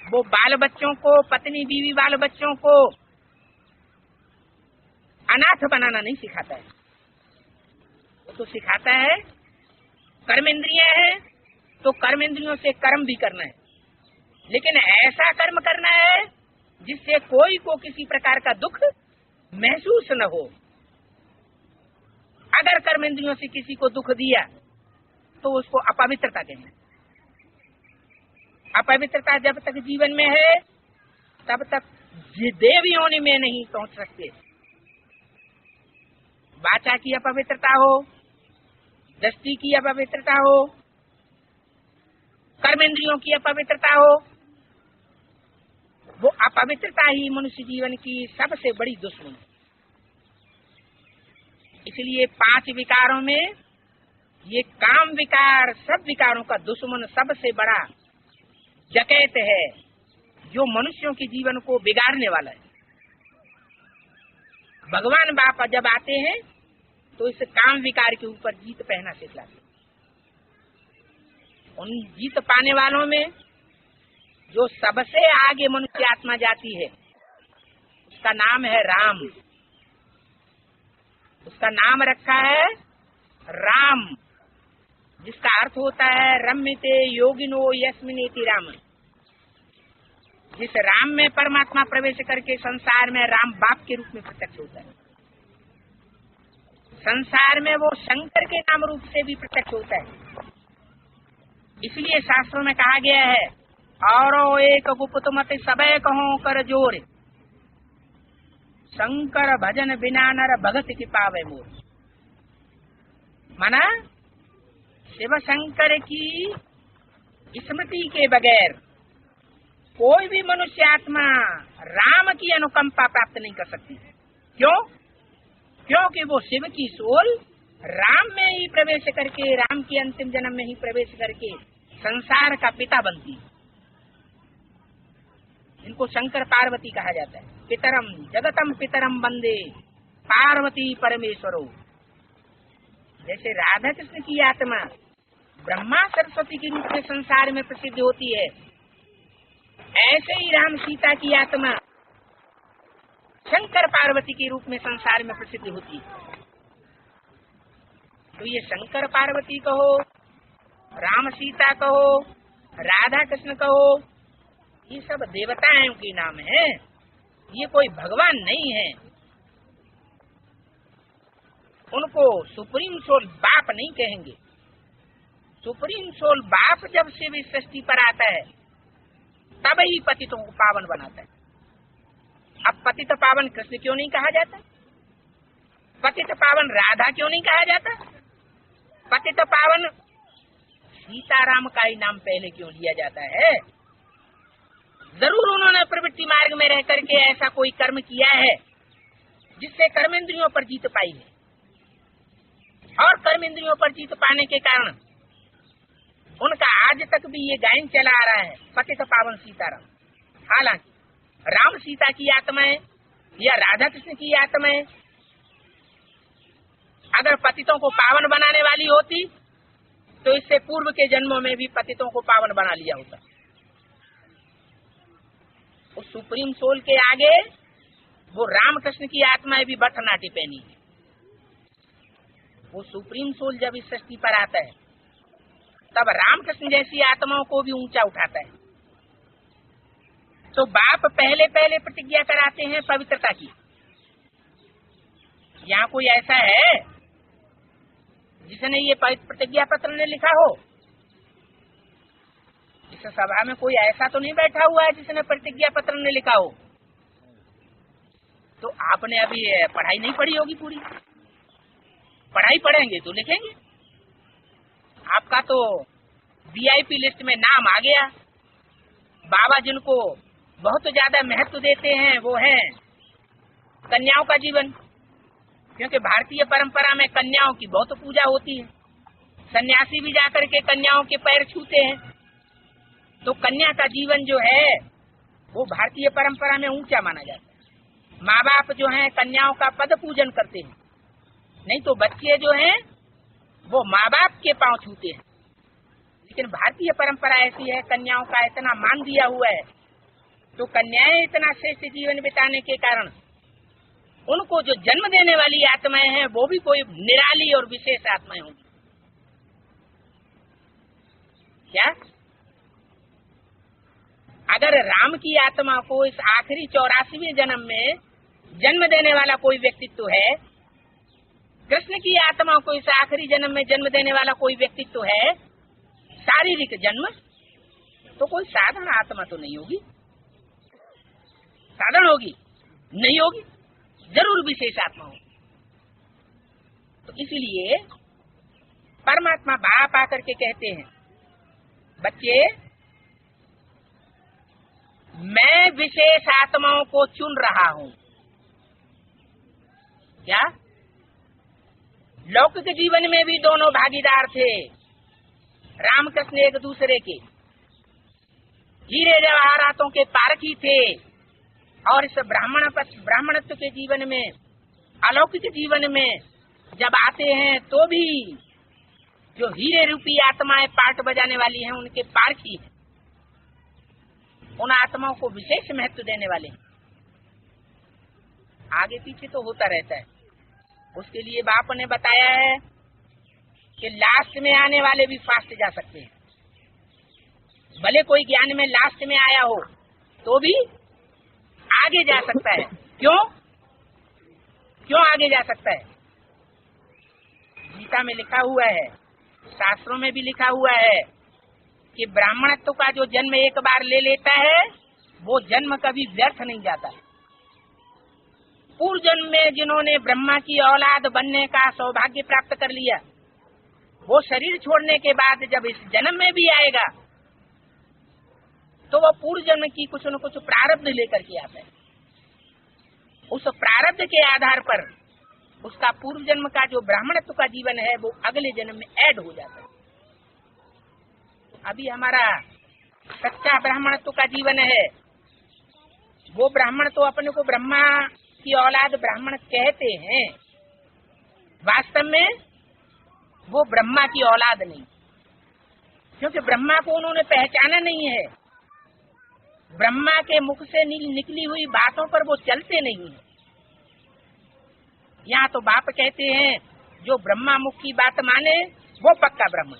वो बाल बच्चों को, पत्नी बीवी बाल बच्चों को अनाथ बनाना नहीं सिखाता है। वो तो सिखाता है कर्मेंद्रियां हैं तो कर्मेंद्रियों से कर्म भी करना है, लेकिन ऐसा कर्म करना है जिससे कोई को किसी प्रकार का दुख महसूस न हो। अगर कर्मेंद्रियों से किसी को दुख दिया तो उसको अपवित्रता कहना है। अपवित्रता जब तक जीवन में है तब तक देव योनि में नहीं पहुंच सकते। वाचा की अपवित्रता हो, दृष्टि की अपवित्रता हो, कर्मेंद्रियों की अपवित्रता हो, वो अपवित्रता ही मनुष्य जीवन की सबसे बड़ी दुश्मन है। इसलिए 5 विकारों में ये काम विकार सब विकारों का दुश्मन सबसे बड़ा डकैत है, जो मनुष्यों के जीवन को बिगाड़ने वाला है। भगवान बाप जब आते हैं तो इस काम विकार के ऊपर जीत पहना सिखलाते। उन जीत पाने वालों में जो सबसे आगे मनुष्य आत्मा जाती है उसका नाम है राम। उसका नाम रखा है राम, जिसका अर्थ होता है रम्यते योगिनो यस्मिनेति राम। जिस राम में परमात्मा प्रवेश करके संसार में राम बाप के रूप में प्रत्यक्ष होता है, संसार में वो शंकर के नाम रूप से भी प्रत्यक्ष होता है। इसलिए शास्त्रों में कहा गया है, और एक गुप्त मत सबे कहो कर जोर, शंकर भजन बिना नर भगत की पावे मोर। माना शिव शंकर की स्मृति के बगैर कोई भी मनुष्य आत्मा राम की अनुकंपा प्राप्त नहीं कर सकती। क्यों? क्योंकि वो शिव की सोल राम में ही प्रवेश करके, राम के अंतिम जन्म में ही प्रवेश करके संसार का पिता बनती है। इनको शंकर पार्वती कहा जाता है। पितरम जगतम पितरम वंदे पार्वती परमेश्वरो। जैसे राधा कृष्ण की आत्मा ब्रह्मा सरस्वती के रूप में संसार में प्रसिद्ध होती है, ऐसे ही राम सीता की आत्मा शंकर पार्वती के रूप में संसार में प्रसिद्ध होती है। तो ये शंकर पार्वती कहो, राम सीता कहो, राधा कृष्ण कहो, ये सब देवताओं के नाम है, ये कोई भगवान नहीं है। उनको सुप्रीम सोल बाप नहीं कहेंगे। सुप्रीम सोल बाप जब शिव इस सृष्टि पर आता है तब ही पतितों को पावन बनाता है। अब पतित पावन कृष्ण क्यों नहीं कहा जाता? पतित पावन राधा क्यों नहीं कहा जाता? पतित पावन सीताराम का ही नाम पहले क्यों लिया जाता है? जरूर उन्होंने प्रवृत्ति मार्ग में रह करके ऐसा कोई कर्म किया है जिससे कर्मेंद्रियों पर जीत पाई है, और कर्मेंद्रियों पर जीत पाने के कारण उनका आज तक भी ये गायन चला आ रहा है, पतित पावन सीताराम। हालांकि राम सीता की आत्माएं या राधा कृष्ण की आत्माएं अगर पतितों को पावन बनाने वाली होती तो इससे पूर्व के जन्मों में भी पतितों को पावन बना लिया होता। उस सुप्रीम सोल के आगे वो राम कृष्ण की आत्माएं भी भट्टनाट्य पहनी है। वो सुप्रीम सोल जब इस सृष्टि पर आता है तब रामकृष्ण जैसी आत्माओं को भी ऊंचा उठाता है। तो बाप पहले पहले प्रतिज्ञा कराते हैं पवित्रता की। यहाँ कोई ऐसा है जिसने ये प्रतिज्ञा पत्र ने लिखा हो? इस सभा में कोई ऐसा तो नहीं बैठा हुआ है जिसने प्रतिज्ञा पत्र ने लिखा हो। तो आपने अभी पढ़ाई नहीं पढ़ी होगी पूरी। पढ़ाई पढ़ेंगे तो लिखेंगे। आपका तो वीआईपी लिस्ट में नाम आ गया। बाबा जिनको बहुत ज्यादा महत्व देते हैं वो हैं कन्याओं का जीवन, क्योंकि भारतीय परंपरा में कन्याओं की बहुत पूजा होती है, सन्यासी भी जाकर के कन्याओं के पैर छूते हैं। तो कन्या का जीवन जो है वो भारतीय परंपरा में ऊंचा माना जाता है। माँ बाप जो हैं कन्याओं का पद पूजन करते हैं, नहीं तो बच्चे जो हैं वो माँ बाप के पांव छूते हैं। लेकिन भारतीय परंपरा ऐसी है, कन्याओं का इतना मान दिया हुआ है, तो कन्याएं इतना श्रेष्ठ जीवन बिताने के कारण उनको जो जन्म देने वाली आत्माएं हैं वो भी कोई निराली और विशेष आत्माएं होंगी। क्या अगर राम की आत्मा को इस आखिरी 84वें जन्म में जन्म देने वाला कोई व्यक्तित्व है, कृष्ण की आत्मा को इस आखिरी जन्म में जन्म देने वाला कोई व्यक्तित्व है, शारीरिक जन्म, तो कोई साधारण आत्मा तो नहीं होगी। साधारण होगी नहीं होगी, जरूर विशेष आत्मा होगी। तो इसलिए परमात्मा बाप आकर के कहते हैं, बच्चे मैं विशेष आत्माओं को चुन रहा हूं। क्या लौकिक जीवन में भी दोनों भागीदार थे, रामकृष्ण एक दूसरे के हीरे जवाहरातों के पारखी थे, और इस ब्राह्मणत्व के जीवन में, अलौकिक जीवन में जब आते हैं तो भी जो हीरे रूपी आत्माएं पाठ बजाने वाली हैं उनके पारखी हैं, उन आत्माओं को विशेष महत्व देने वाले हैं। आगे पीछे तो होता रहता है, उसके लिए बाप ने बताया है कि लास्ट में आने वाले भी फास्ट जा सकते हैं। भले कोई ज्ञान में लास्ट में आया हो तो भी आगे जा सकता है। क्यों आगे जा सकता है? गीता में लिखा हुआ है, शास्त्रों में भी लिखा हुआ है कि ब्राह्मणत्व का जो जन्म एक बार ले लेता है वो जन्म कभी व्यर्थ नहीं जाता। पूर्व जन्म में जिन्होंने ब्रह्मा की औलाद बनने का सौभाग्य प्राप्त कर लिया, वो शरीर छोड़ने के बाद जब इस जन्म में भी आएगा तो वो पूर्व जन्म की कुछ न कुछ प्रारब्ध लेकर के आता है। उस प्रारब्ध के आधार पर उसका पूर्व जन्म का जो ब्राह्मणत्व का जीवन है वो अगले जन्म में ऐड हो जाता है। अभी हमारा सच्चा ब्राह्मणत्व का जीवन है, वो ब्राह्मण तो अपने को ब्रह्मा की औलाद ब्राह्मण कहते हैं, वास्तव में वो ब्रह्मा की औलाद नहीं, क्योंकि ब्रह्मा को उन्होंने पहचाना नहीं है। ब्रह्मा के मुख से निकली हुई बातों पर वो चलते नहीं है। यहाँ तो बाप कहते हैं जो ब्रह्मा मुख की बात माने वो पक्का ब्रह्म,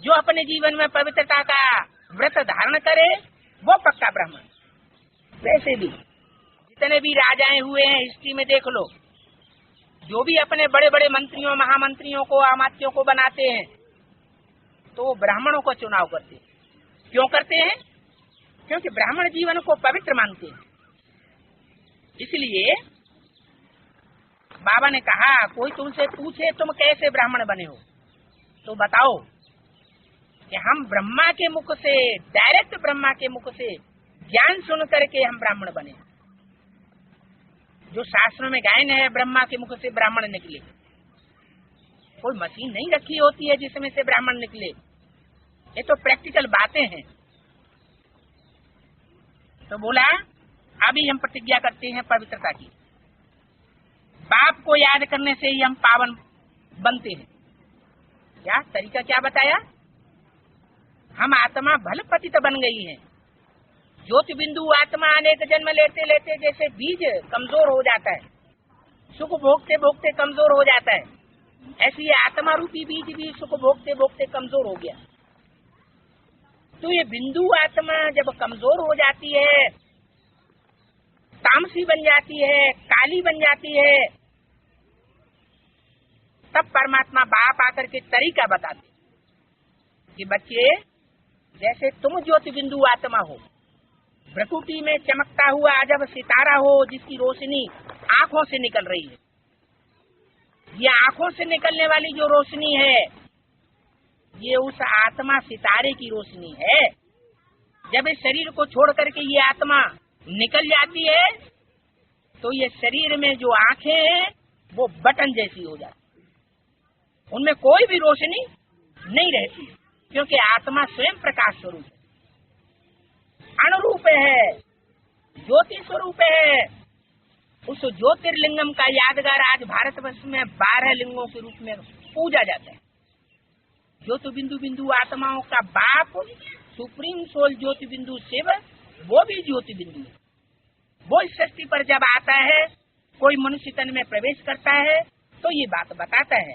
जो अपने जीवन में पवित्रता का व्रत धारण करे वो पक्का ब्रह्म। वैसे भी जितने भी राजाएं हुए हैं हिस्ट्री में देख लो, जो भी अपने बड़े बड़े मंत्रियों महामंत्रियों को अमात्यों को बनाते हैं तो वो ब्राह्मणों का चुनाव करते हैं। क्यों करते हैं? क्योंकि ब्राह्मण जीवन को पवित्र मानते हैं। इसलिए बाबा ने कहा कोई तुमसे पूछे तुम कैसे ब्राह्मण बने हो तो बताओ कि हम ब्रह्मा के मुख से, डायरेक्ट ब्रह्मा के मुख से ज्ञान सुन करके हम ब्राह्मण बने। जो शास्त्रों में गायन है ब्रह्मा के मुख से ब्राह्मण निकले, कोई मशीन नहीं रखी होती है जिसमें से ब्राह्मण निकले, ये तो प्रैक्टिकल बातें हैं। तो बोला अभी हम प्रतिज्ञा करते हैं पवित्रता की, बाप को याद करने से ही हम पावन बनते हैं। क्या तरीका क्या बताया? हम आत्मा भल पतित बन गई है। ज्योति बिंदु आत्मा अनेक जन्म लेते लेते जैसे बीज कमजोर हो जाता है, सुख भोगते भोगते कमजोर हो जाता है, ऐसी आत्मा रूपी बीज भी सुख भोगते भोगते कमजोर हो गया। तो ये बिंदु आत्मा जब कमजोर हो जाती है, तामसी बन जाती है, काली बन जाती है, तब परमात्मा बाप आकर के तरीका बताते कि बच्चे जैसे तुम ज्योति बिंदु आत्मा हो, प्रकृति में चमकता हुआ अजब सितारा हो जिसकी रोशनी आंखों से निकल रही है। ये आंखों से निकलने वाली जो रोशनी है ये उस आत्मा सितारे की रोशनी है। जब इस शरीर को छोड़ करके ये आत्मा निकल जाती है तो ये शरीर में जो आंखें हैं वो बटन जैसी हो जाती, उनमें कोई भी रोशनी नहीं रहती, क्योंकि आत्मा स्वयं प्रकाश स्वरूप है, अणुरूप है, ज्योति स्वरूप है। उस ज्योतिर्लिंगम का यादगार आज भारतवर्ष में 12 लिंगों के रूप में पूजा जाता है। ज्योति बिंदु बिंदु आत्माओं का बाप सुप्रीम सोल ज्योति बिंदु शिव, वो भी ज्योति बिंदु है। वो इस सृष्टि पर जब आता है, कोई मनुष्य तन में प्रवेश करता है, तो ये बात बताता है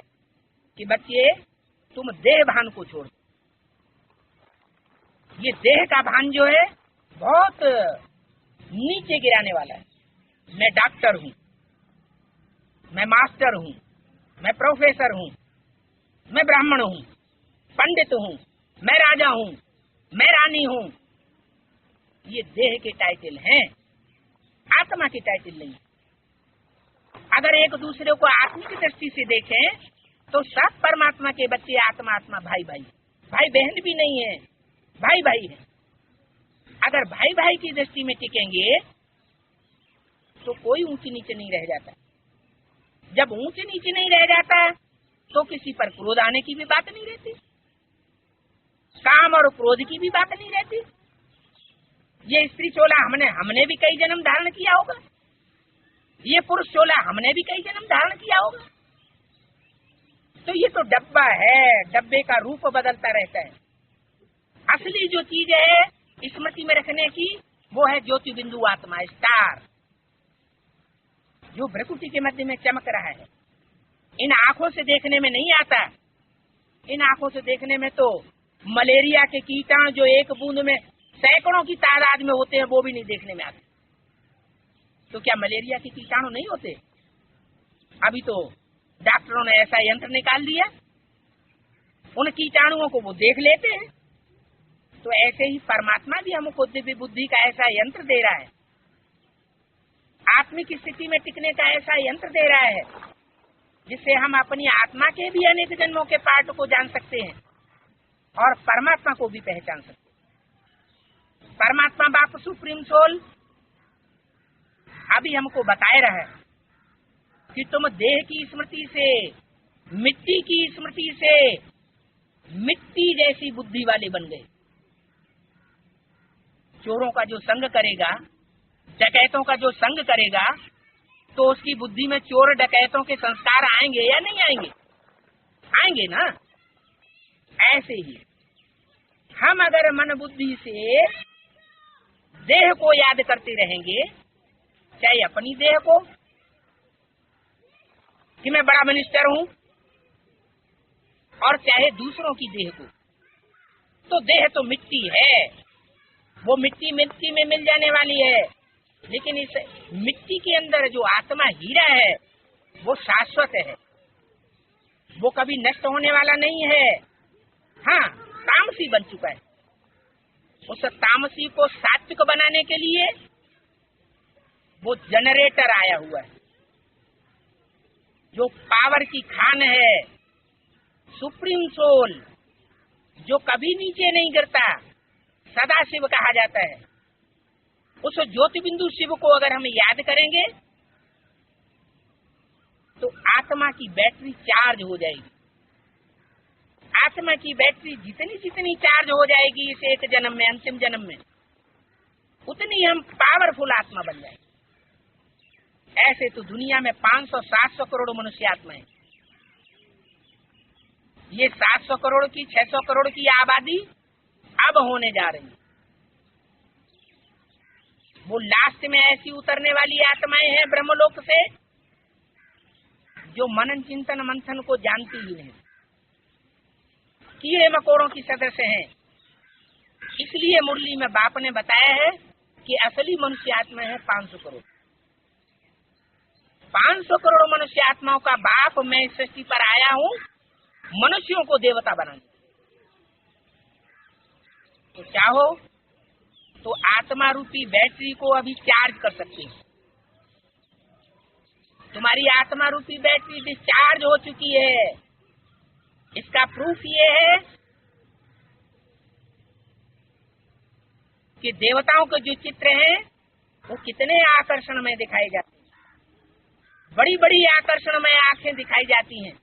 कि बच्चे तुम देह भान को छोड़ दो। ये देह का भान जो है बहुत नीचे गिराने वाला है। मैं डॉक्टर हूँ, मैं मास्टर हूँ, मैं प्रोफेसर हूँ, मैं ब्राह्मण हूँ, पंडित हूँ, मैं राजा हूँ, मैं रानी हूँ। ये देह के टाइटल हैं, आत्मा के टाइटल नहीं। अगर एक दूसरे को आत्मिक दृष्टि से देखें तो सब परमात्मा के बच्चे आत्मा आत्मा भाई भाई, भाई बहन भी नहीं है, भाई भाई है। अगर भाई भाई की दृष्टि में टिकेंगे तो कोई ऊंची नीचे नहीं रह जाता। जब ऊंचे नीचे नहीं रह जाता तो किसी पर क्रोध आने की भी बात नहीं रहती, काम और क्रोध की भी बात नहीं रहती। ये स्त्री चोला हमने भी कई जन्म धारण किया होगा, ये पुरुष चोला हमने भी कई जन्म धारण किया होगा। तो ये तो डब्बा है, डब्बे का रूप बदलता रहता है। असली जो चीज है स्मृति में रखने की, वो है ज्योति बिंदु आत्मा, स्टार, जो भ्रकुटी के मध्य में चमक रहा है। इन आंखों से देखने में नहीं आता। इन आंखों से देखने में तो मलेरिया के कीटाणु जो एक बूंद में सैकड़ों की तादाद में होते हैं, वो भी नहीं देखने में आते। तो क्या मलेरिया के कीटाणु नहीं होते? अभी तो डॉक्टरों ने ऐसा यंत्र निकाल दिया, उन कीटाणुओं को वो देख लेते हैं। तो ऐसे ही परमात्मा भी हमको दिव्य बुद्धि का ऐसा यंत्र दे रहा है, आत्मिक स्थिति में टिकने का ऐसा यंत्र दे रहा है, जिससे हम अपनी आत्मा के भी अनेक जन्मों के पार्ट को जान सकते हैं और परमात्मा को भी पहचान सकते हैं। परमात्मा बाप सुप्रीम सोल अभी हमको बताए रहा है कि तुम देह की स्मृति से, मिट्टी की स्मृति से मिट्टी जैसी बुद्धि वाले बन गए। चोरों का जो संग करेगा, डकैतों का जो संग करेगा, तो उसकी बुद्धि में चोर डकैतों के संस्कार आएंगे या नहीं आएंगे? आएंगे ना। ऐसे ही हम अगर मन बुद्धि से देह को याद करते रहेंगे, चाहे अपनी देह को कि मैं बड़ा मिनिस्टर हूं, और चाहे दूसरों की देह को, तो देह तो मिट्टी है, वो मिट्टी मिट्टी में मिल जाने वाली है। लेकिन इस मिट्टी के अंदर जो आत्मा हीरा है वो शाश्वत है, वो कभी नष्ट होने वाला नहीं है। हाँ, तामसी बन चुका है। उस तामसी को सात्विक बनाने के लिए वो जनरेटर आया हुआ है, जो पावर की खान है, सुप्रीम सोल, जो कभी नीचे नहीं गिरता, सदा शिव कहा जाता है। उस ज्योति बिंदु शिव को अगर हम याद करेंगे तो आत्मा की बैटरी चार्ज हो जाएगी। आत्मा की बैटरी जितनी जितनी चार्ज हो जाएगी इस एक जन्म में, अंतिम जन्म में, उतनी हम पावरफुल आत्मा बन जाएंगे। ऐसे तो दुनिया में 500-700 करोड़ मनुष्य आत्माएं, ये 700 करोड़ की 600 करोड़ की आबादी अब होने जा रही है। वो लास्ट में ऐसी उतरने वाली आत्माएं हैं ब्रह्मलोक से जो मनन चिंतन मंथन को जानती ही नहीं, कीड़े मकोड़ों की सदस्य हैं। इसलिए मुरली में बाप ने बताया है कि असली मनुष्य आत्मा है 500 करोड़। 500 करोड़ मनुष्य आत्माओं का बाप मैं इस सृष्टि पर आया हूँ मनुष्यों को देवता बनाने। तो चाहो तो आत्मा रूपी बैटरी को अभी चार्ज कर सकते हैं। तुम्हारी आत्मा रूपी बैटरी डिस्चार्ज हो चुकी है। इसका प्रूफ ये है कि देवताओं के जो चित्र हैं वो कितने आकर्षण में दिखाए जाते हैं। बड़ी बड़ी आकर्षणमय आंखें दिखाई जाती हैं,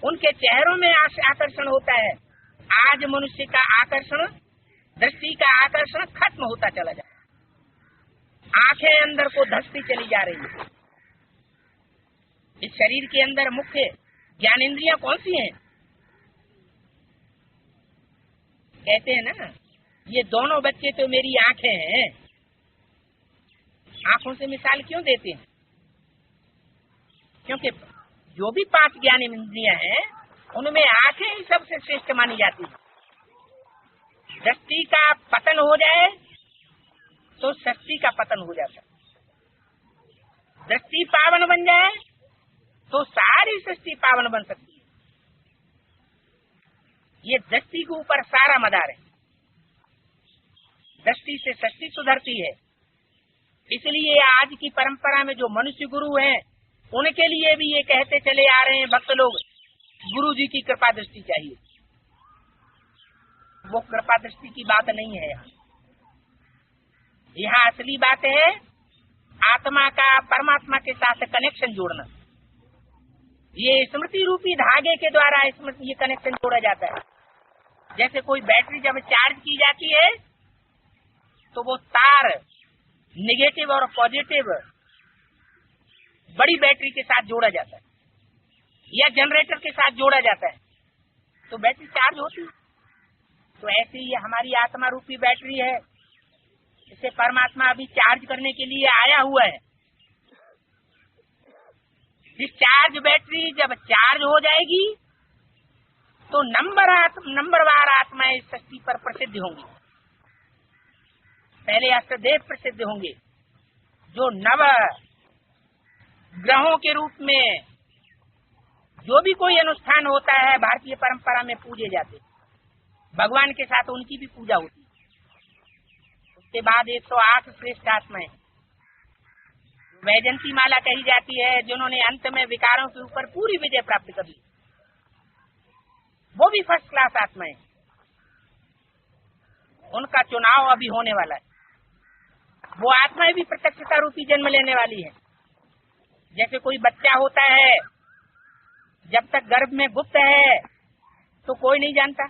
उनके चेहरों में आकर्षण होता है। आज मनुष्य का आकर्षण, दृष्टि का आकर्षण खत्म होता चला जाता है। आंखें अंदर को धंसती चली जा रही है। इस शरीर के अंदर मुख्य ज्ञानेंद्रियां कौन सी हैं? कहते हैं ना, ये दोनों बच्चे तो मेरी आंखें हैं। आंखों से मिसाल क्यों देते हैं? क्योंकि जो भी 5 ज्ञानेंद्रियां हैं, उनमें आंखें ही सबसे श्रेष्ठ मानी जाती है। दृष्टि का पतन हो जाए तो सृष्टि का पतन हो जाता है। दृष्टि पावन बन जाए तो सारी सृष्टि पावन बन सकती है। ये दृष्टि के ऊपर सारा मदार है। दृष्टि से सृष्टि सुधरती है। इसलिए आज की परंपरा में जो मनुष्य गुरु हैं, उनके लिए भी ये कहते चले आ रहे हैं भक्त लोग, गुरु जी की कृपा दृष्टि चाहिए। वो कृपा दृष्टि की बात नहीं है। यहाँ असली बात है आत्मा का परमात्मा के साथ कनेक्शन जोड़ना। ये स्मृति रूपी धागे के द्वारा स्मृति ये कनेक्शन जोड़ा जाता है। जैसे कोई बैटरी जब चार्ज की जाती है तो वो तार नेगेटिव और पॉजिटिव बड़ी बैटरी के साथ जोड़ा जाता है, या जनरेटर के साथ जोड़ा जाता है तो बैटरी चार्ज होती है। तो ऐसे ही हमारी आत्मा रूपी बैटरी है, इसे परमात्मा अभी चार्ज करने के लिए आया हुआ है। डिस्चार्ज बैटरी जब चार्ज हो जाएगी तो नंबरवार आत्माएं इस सृष्टि पर प्रसिद्ध होंगी। पहले अष्टदेव प्रसिद्ध होंगे, जो नव ग्रहों के रूप में जो भी कोई अनुष्ठान होता है भारतीय परंपरा में पूजे जाते, भगवान के साथ उनकी भी पूजा होती है। उसके बाद 108 श्रेष्ठ आत्माएं, वैजंती माला कही जाती है, जिन्होंने अंत में विकारों के ऊपर पूरी विजय प्राप्त कर ली, वो भी फर्स्ट क्लास आत्माएं। उनका चुनाव अभी होने वाला है। वो आत्माएं भी प्रत्यक्षता रूपी जन्म लेने वाली है। जैसे कोई बच्चा होता है, जब तक गर्भ में गुप्त है तो कोई नहीं जानता।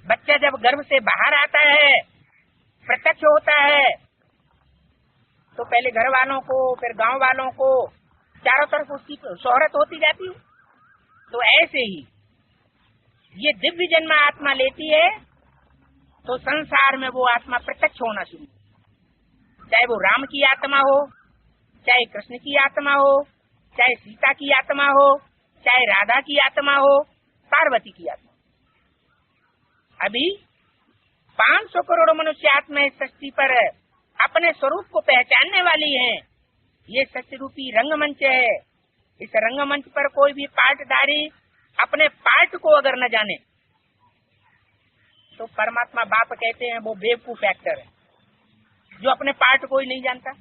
बच्चा जब गर्भ से बाहर आता है, प्रत्यक्ष होता है, तो पहले घर वालों को, फिर गांव वालों को, चारों तरफ उसकी शोहरत होती जाती है। तो ऐसे ही ये दिव्य जन्म आत्मा लेती है तो संसार में वो आत्मा प्रत्यक्ष होना शुरू, चाहे वो राम की आत्मा हो, चाहे कृष्ण की आत्मा हो, चाहे सीता की आत्मा हो, चाहे राधा की आत्मा हो, पार्वती की आत्मा। अभी 500 करोड़ मनुष्य आत्मा इस सृष्टि पर अपने स्वरूप को पहचानने वाली हैं। ये सत्य रूपी रंगमंच है। इस रंगमंच पर कोई भी पार्टधारी अपने पार्ट को अगर न जाने तो परमात्मा बाप कहते हैं वो बेवकूफ एक्टर है, जो अपने पार्ट को ही नहीं जानता।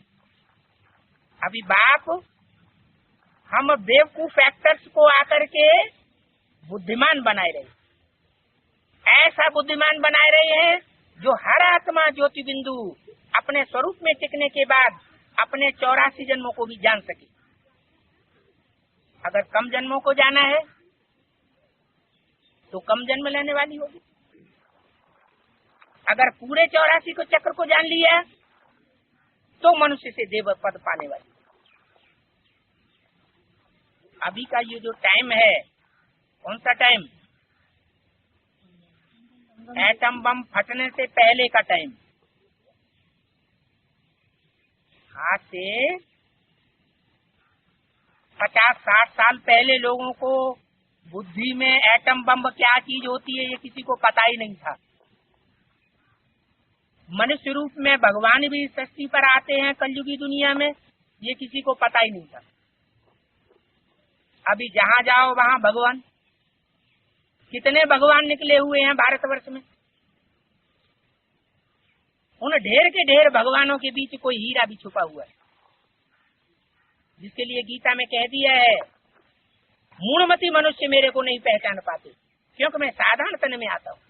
अभी बाप हम बेवकूफ एक्टर्स को आकर के बुद्धिमान बनाए रहे, ऐसा बुद्धिमान बनाए रहे हैं जो हर आत्मा ज्योति बिंदु अपने स्वरूप में टिकने के बाद अपने 84 जन्मों को भी जान सके। अगर कम जन्मों को जाना है तो कम जन्म लेने वाली होगी। अगर पूरे 84 को चक्र को जान लिया तो मनुष्य से देव पद पाने वाली। अभी का ये जो टाइम है, कौन सा टाइम? एटम बम फटने से पहले का टाइम। आज से 50-60 साल पहले लोगों को बुद्धि में एटम बम क्या चीज होती है ये किसी को पता ही नहीं था। मनुष्य रूप में भगवान भी सृष्टि पर आते हैं कलयुगी दुनिया में, ये किसी को पता ही नहीं था। अभी जहाँ जाओ वहाँ भगवान, कितने भगवान निकले हुए हैं भारतवर्ष में। उन ढेर के ढेर भगवानों के बीच कोई हीरा भी छुपा हुआ है, जिसके लिए गीता में कह दिया है मूढ़मती मनुष्य मेरे को नहीं पहचान पाते, क्योंकि मैं साधारण तन में आता हूँ।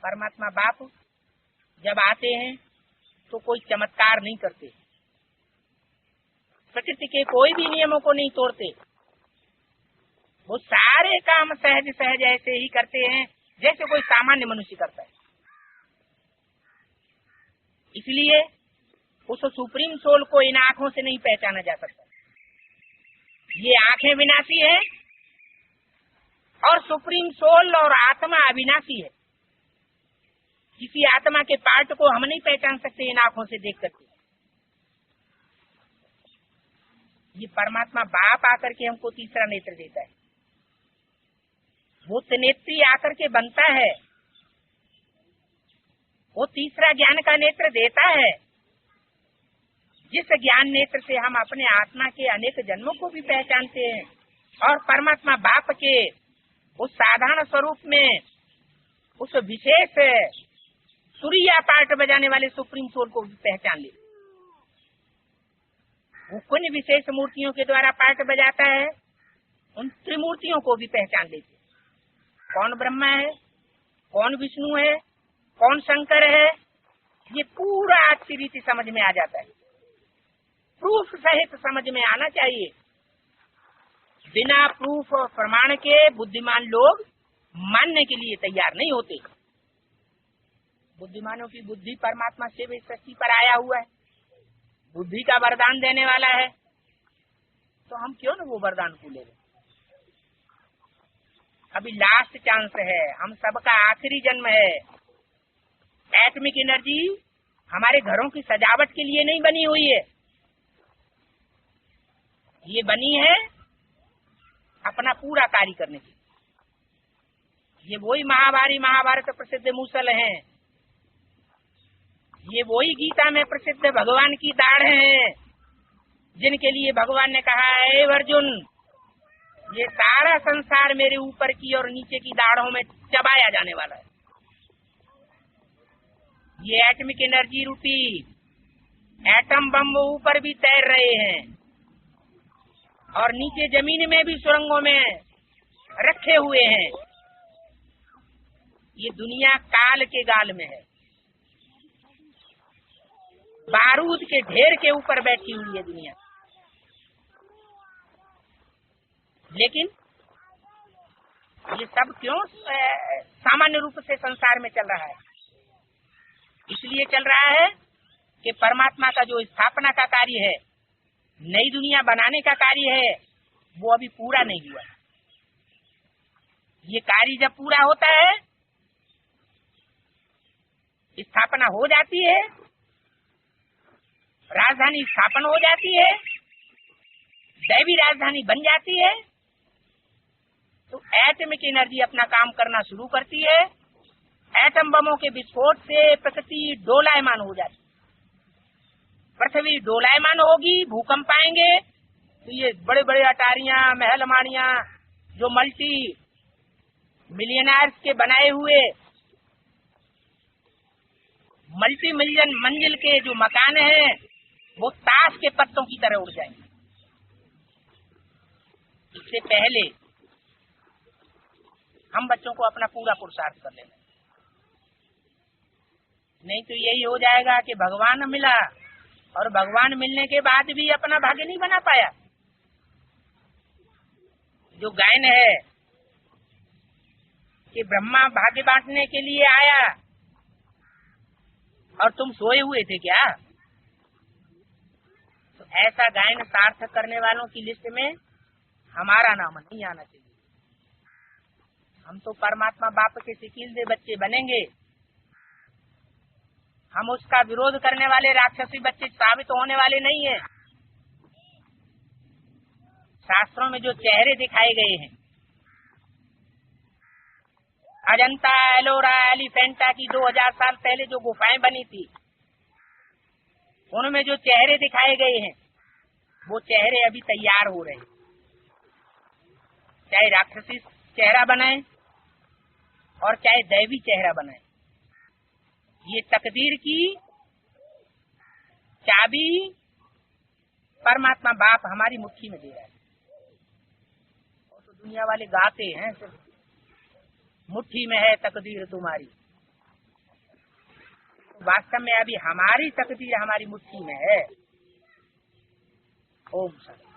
परमात्मा बाप जब आते हैं तो कोई चमत्कार नहीं करते, प्रकृति के कोई भी नियमों को नहीं तोड़ते। वो सारे काम सहज सहज ऐसे ही करते हैं जैसे कोई सामान्य मनुष्य करता है। इसलिए उस सुप्रीम सोल को इन आंखों से नहीं पहचाना जा सकता। ये आंखें विनाशी है और सुप्रीम सोल और आत्मा अविनाशी है। किसी आत्मा के पार्ट को हम नहीं पहचान सकते इन आंखों से देख करके। ये परमात्मा बाप आकर के हमको तीसरा नेत्र देता है। वो त्रिनेत्री आकर के बनता है, वो तीसरा ज्ञान का नेत्र देता है, जिस ज्ञान नेत्र से हम अपने आत्मा के अनेक जन्मों को भी पहचानते हैं और परमात्मा बाप के उस साधारण स्वरूप में उस विशेष सूर्या पार्ट बजाने वाले सुप्रीम सोल को भी पहचान लेते। वो कुछ विशेष मूर्तियों के द्वारा पार्ट बजाता है, उन त्रिमूर्तियों को भी पहचान लेते। कौन ब्रह्मा है, कौन विष्णु है, कौन शंकर है, ये पूरा अच्छी रीति समझ में आ जाता है। प्रूफ सहित समझ में आना चाहिए। बिना प्रूफ और प्रमाण के बुद्धिमान लोग मानने के लिए तैयार नहीं होते। बुद्धिमानों की बुद्धि परमात्मा से भी सृष्टि पर आया हुआ है, बुद्धि का वरदान देने वाला है, तो हम क्यों न वो वरदान को ले लें। अभी लास्ट चांस है, हम सबका आखिरी जन्म है। एटॉमिक एनर्जी हमारे घरों की सजावट के लिए नहीं बनी हुई है, ये बनी है अपना पूरा कार्य करने के लिए। ये वही महाभारत प्रसिद्ध मूसल हैं, ये वही गीता में प्रसिद्ध भगवान की दाढ़ हैं, जिनके लिए भगवान ने कहा है अर्जुन, ये सारा संसार मेरे ऊपर की और नीचे की दाढ़ों में चबाया जाने वाला है। ये एटॉमिक एनर्जी रूपी एटम बम ऊपर भी तैर रहे हैं और नीचे जमीन में भी सुरंगों में रखे हुए हैं। ये दुनिया काल के गाल में है, बारूद के ढेर के ऊपर बैठी हुई है दुनिया। लेकिन ये सब क्यों सामान्य रूप से संसार में चल रहा है? इसलिए चल रहा है कि परमात्मा का जो स्थापना का कार्य है, नई दुनिया बनाने का कार्य है, वो अभी पूरा नहीं हुआ। ये कार्य जब पूरा होता है, स्थापना हो जाती है, राजधानी स्थापन हो जाती है, दैवी राजधानी बन जाती है, तो एटॉमिक एनर्जी अपना काम करना शुरू करती है। एटम बमों के विस्फोट से प्रकृति डोलायमान हो जाती, पृथ्वी डोलायमान होगी, भूकंप आएंगे, तो ये बड़े बड़े अटारियां, महल माड़ियां, जो मल्टी मिलियनर्स के बनाए हुए मल्टी मिलियन मंजिल के जो मकान हैं, वो ताश के पत्तों की तरह उड़ जाएंगे। इससे पहले हम बच्चों को अपना पूरा पुरुषार्थ कर लेना, नहीं तो यही हो जाएगा कि भगवान मिला और भगवान मिलने के बाद भी अपना भाग्य नहीं बना पाया। जो गायन है कि ब्रह्मा भाग्य बांटने के लिए आया और तुम सोए हुए थे क्या, तो ऐसा गायन सार्थक करने वालों की लिस्ट में हमारा नाम नहीं आना चाहिए। हम तो परमात्मा बाप के सिकीलदे बच्चे बनेंगे, हम उसका विरोध करने वाले राक्षसी बच्चे साबित होने वाले नहीं है। शास्त्रों में जो चेहरे दिखाए गए हैं, अजंता, एलोरा, एलिफेंटा की 2000 साल पहले जो गुफाएं बनी थी, उनमें जो चेहरे दिखाए गए हैं, वो चेहरे अभी तैयार हो रहे हैं। चाहे राक्षसी चेहरा बनाए और चाहे दैवी चेहरा बनाए, ये तकदीर की चाबी परमात्मा बाप हमारी मुट्ठी में दे रहा है। और तो दुनिया वाले गाते हैं सिर्फ मुट्ठी में है तकदीर तुम्हारी। वास्तव में अभी हमारी तकदीर हमारी मुट्ठी में है। ओम शांति।